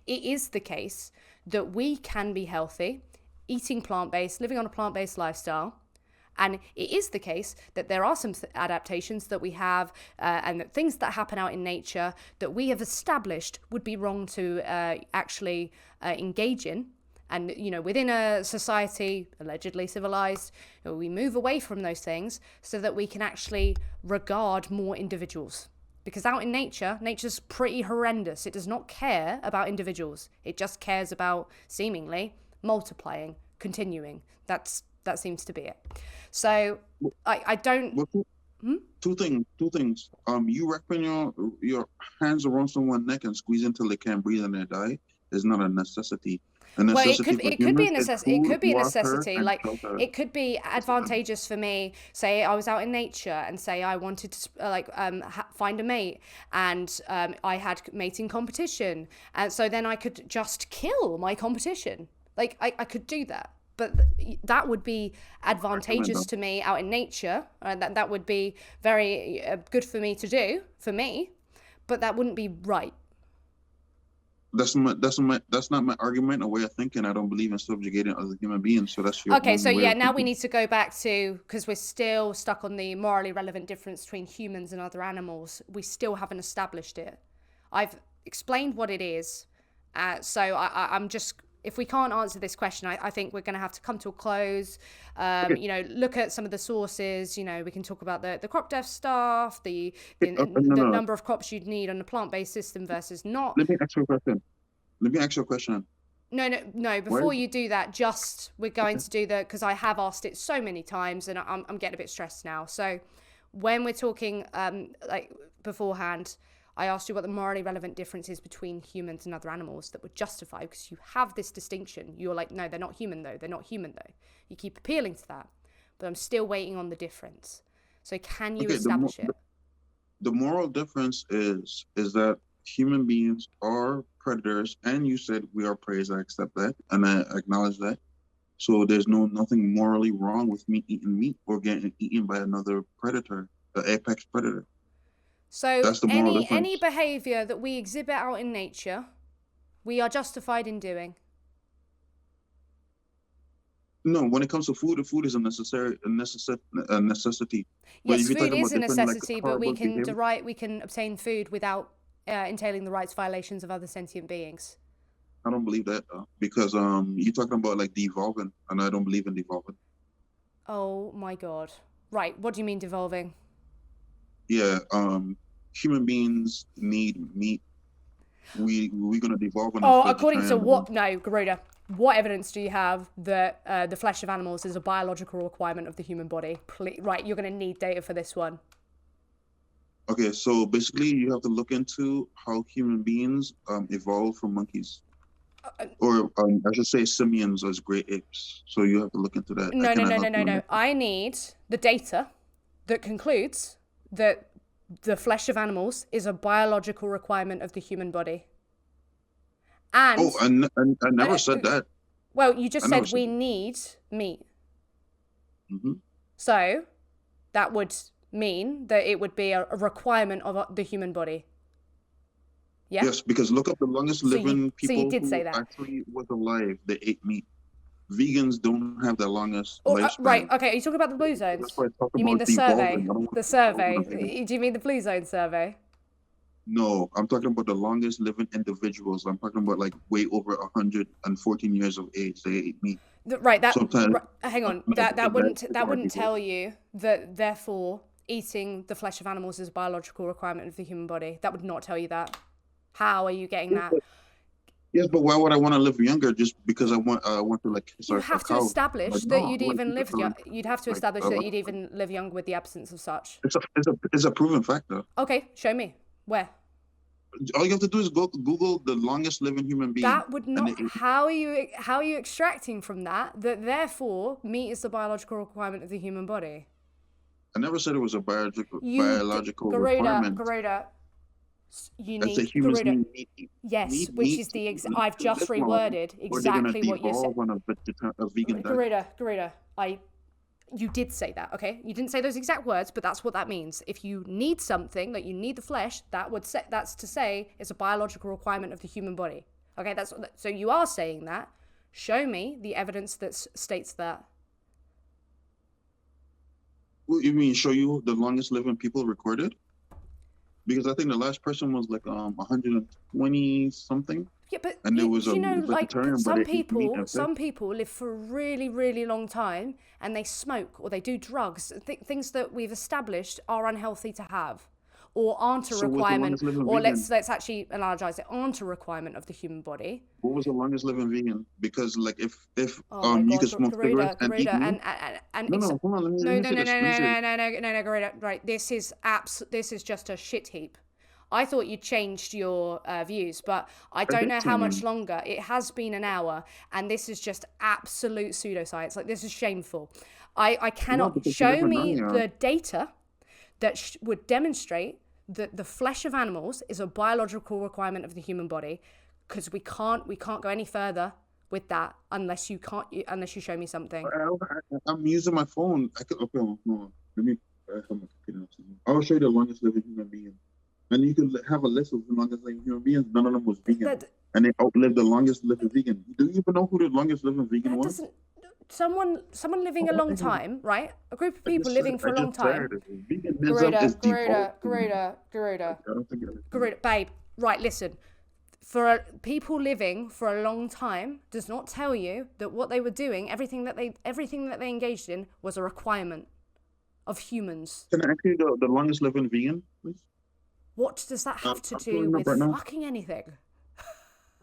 It is the case that we can be healthy, eating plant-based, living on a plant-based lifestyle. And it is the case that there are some adaptations that we have and that things that happen out in nature that we have established would be wrong to actually engage in. And, within a society allegedly civilized, we move away from those things so that we can actually regard more individuals. Because out in nature's pretty horrendous. It does not care about individuals. It just cares about, seemingly, multiplying, continuing. That seems to be it. So I don't. Well, two things. You wrapping your hands around someone's neck and squeeze until they can't breathe and they die is not a necessity. Well, it could be a necessity. It could be a necessity. Like it could be advantageous for me. Say I was out in nature and say I wanted to find a mate, and I had mating competition, and so then I could just kill my competition. Like I could do that, but that would be advantageous to me out in nature. That would be very good for me to do for me, but that wouldn't be right. That's not my argument or way of thinking. I don't believe in subjugating other human beings. So that's your okay. So way yeah, of now thinking. we need to go back to, because we're still stuck on the morally relevant difference between humans and other animals. We still haven't established it. I've explained what it is. So I'm just, if we can't answer this question, I think we're going to have to come to a close. Look at some of the sources. We can talk about the crop death stuff, the number of crops you'd need on a plant-based system versus not. Let me ask you a question. No. Before you do that, we're going to do because I have asked it so many times, and I'm getting a bit stressed now. So when we're talking beforehand, I asked you what the morally relevant difference is between humans and other animals that would justify, because you have this distinction. You're like, no, they're not human though. They're not human though. You keep appealing to that, but I'm still waiting on the difference. So can you establish it? The moral difference is that human beings are predators, and you said we are prey. I accept that, and I acknowledge that. So there's nothing morally wrong with me eating meat or getting eaten by another predator, the apex predator. So That's the moral any difference. behavior that we exhibit out in nature, we are justified in doing. No, when it comes to food is a necessity. But Yes, if you're food talking is about a different like necessity, but horrible behavior, we can obtain food without entailing the rights violations of other sentient beings. I don't believe that because you're talking about like devolving, and I don't believe in devolving. Oh my god. Right, what do you mean devolving? Yeah, human beings need meat. We're gonna devolve on a Oh, according to vegetarian. what? No, Garuda. What evidence do you have that the flesh of animals is a biological requirement of the human body? Right, you're going to need data for this one. Okay, so basically you have to look into how human beings evolved from monkeys. Or I should say simians as great apes. So you have to look into that. I No, no, cannot no, no, help no, you on no. that. I need the data that concludes that the flesh of animals is a biological requirement of the human body. And, Oh, I never said that. well, you just I never said said we that. need meat. Hmm. So that would mean that it would be a requirement of the human body. Yeah? Yes, because look up the longest living So you people did say who that. actually was alive. They ate meat. Vegans don't have the longest Oh, right. lifespan. Okay. Are you talking about the blue That's zones? why I talk You mean about the devolving. survey? I don't want The to devolve on a vegan. survey? Do you mean the blue zone survey? No, I'm talking about the longest living individuals. I'm talking about like way over 114 years of age. They ate meat. Right. Sometimes Hang on. That wouldn't tell you that therefore eating the flesh of animals is a biological requirement of the human body. That would not tell you that. How are you getting that? Yes, but why would I want to live younger just because I want to like kiss You a have to cow? Like establish that no, I you'd want to even keep it live. for like You'd have to like establish a that lot. you'd even live young with the absence of such. It's a proven factor. Okay. Show me where. All you have to do is go Google the longest living human being, That would and not. How are you extracting from that therefore meat is the biological requirement of the human body? I never said it was a You biological Garuda, requirement. Garuda, I said unique humans Garuda. need meat, Yes, which is to I've just live long, reworded or they're gonna exactly what you said. devolve on a vegan diet. Garuda, you did say that, okay? You didn't say those exact words, but that's what that means. If you need something, like you need the flesh, that's to say it's a biological requirement of the human body. Okay, so you are saying that. Show me the evidence that states that. Well, you mean show you the longest living people recorded? Because I think the last person was like 120 something, Yeah, but and there was a you know, like vegetarian, but they eat meat and fish. some people live for a really, really long time, and they smoke or they do drugs, things that we've established are unhealthy to have, or aren't a So was the requirement, longest living or vegan? let's actually analogize it, aren't a requirement of the human body. What was the longest living vegan? Because like if Oh my you God, could smoke cigarettes and eat Garuda, meat. No, no, hold on. Let no, me no, say no, this. no, Let me no, say this. no, no, no, no, no, Garuda. Right, this is just a shit heap. I thought you changed your views, but I I don't did know how change much them. longer. It has been an hour, and this is just absolute pseudoscience. Like, this is shameful. I No, cannot because you live show in me Narnia. the data that would demonstrate that the flesh of animals is a biological requirement of the human body, because we can't go any further with that unless you show me something. I'm using my phone. I could. Okay, no. Let me. Have my computer. I'll show you the longest living human being, and you can have a list of the longest living human beings. None of them was vegan, That and they outlived the longest living vegan. Do you even know who the longest living vegan that was? doesn't. Someone living a long time, right? A group of I people just said. living for I a long just said time. veganism is devolved. Garuda. I don't think it is. Garuda, babe. Right, listen. For people living for a long time does not tell you that what they were doing, everything that they engaged in, was a requirement of humans. Can I ask you the longest living vegan, please? What does that have to I'm do pulling up with right now fucking anything?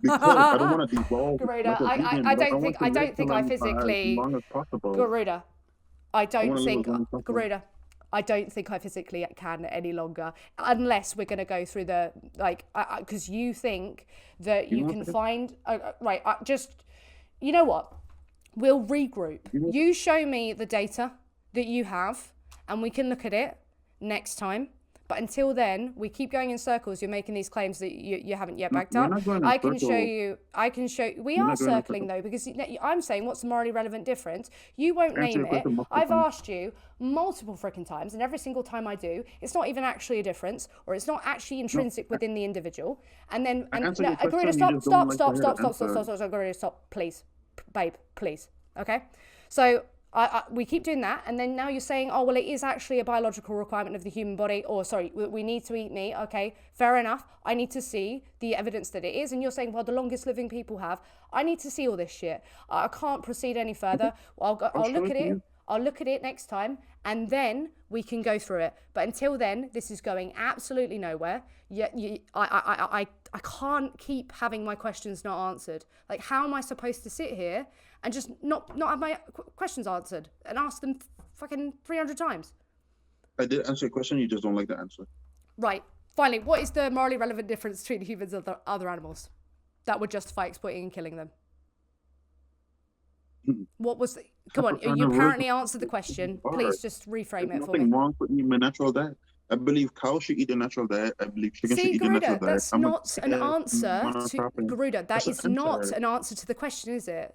because I don't want to devolve Garuda, like a vegan. I I don't want to live think till I I'm as physically. long as possible. Garuda, I I don't want to live think as long as possible. Garuda. I don't think I physically can any longer, unless we're going to go through the because you think that You you know can what? find right. Just you know what? We'll regroup. You know, You show me the data that you have, and we can look at it next time. But until then, we keep going in circles. You're making these claims that you haven't yet backed We're up. not going in I can circles. show you. We We're are not going in circling circles. though, because I'm saying what's the morally relevant difference. You won't Answer name your it. question multiple I've times. asked you multiple freaking times, and every single time I do, it's not even actually a difference, or it's not actually intrinsic within the individual. And then, answered your question, Garuda, you just don't like to hear the answer. Garuda, stop, please, babe, please. Okay, so we keep doing that, and then now you're saying, oh well, it is actually a biological requirement of the human body, or sorry, we need to eat meat. Okay, fair enough. I need to see the evidence that it is, and you're saying, well, the longest living people have. I need to see all this shit. I can't proceed any further. I'll look at it. I'll look at it next time, and then we can go through it. But until then, this is going absolutely nowhere. I can't keep having my questions not answered. Like, how am I supposed to sit here and just not have my questions answered and ask them fucking 300 times? I did answer your question, you just don't like the answer. Right. Finally, what is the morally relevant difference between humans and other animals that would justify exploiting and killing them? What was the... Come on, you apparently answered the question. Please just reframe it for me. Nothing wrong with eating a natural diet. I believe cows should eat a natural diet. I believe chicken should eat a natural diet. That's not an answer to... Garuda, that is not an answer to the question, is it?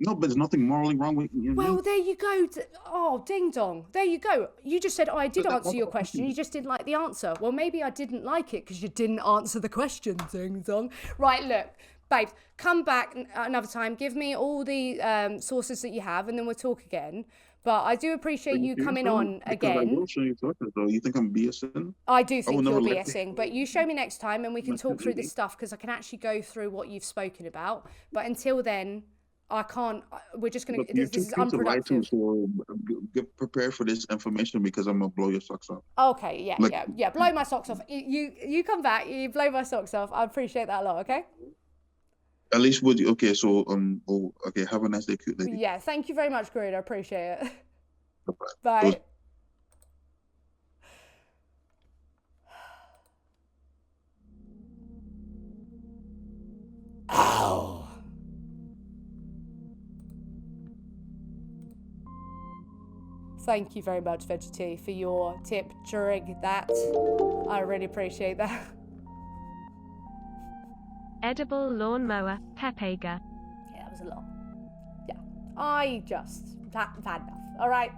No, but there's nothing morally wrong with eating Well, meat. there you go. Oh, ding dong. There you go. You just said, oh, I did answer your question. You just didn't like the answer. Well, maybe I didn't like it because you didn't answer the question, ding dong. Right, look. Babe, come back another time. Give me all the sources that you have, and then we'll talk again. But I do appreciate you coming on again. I will show you sources, though. You think I'm BSing? I do think you're never BSing, but you show me next time, and we can talk through this stuff, because I can actually go through what you've spoken about. But until then, I can't. We're just going to... This is unproductive. So get prepared for this information, because I'm going to blow your socks off. Okay, yeah. Blow my socks off. You come back, you blow my socks off. I appreciate that a lot, okay? At least would you? Okay, so okay. Have a nice day, cute lady. Yeah, thank you very much, Garuda. I appreciate it. Bye. Bye. Ow. Thank you very much, Veggie, for your tip during that. I really appreciate that. Edible lawnmower, Pepega. Yeah, that was a lot. Yeah. I've had enough. All right.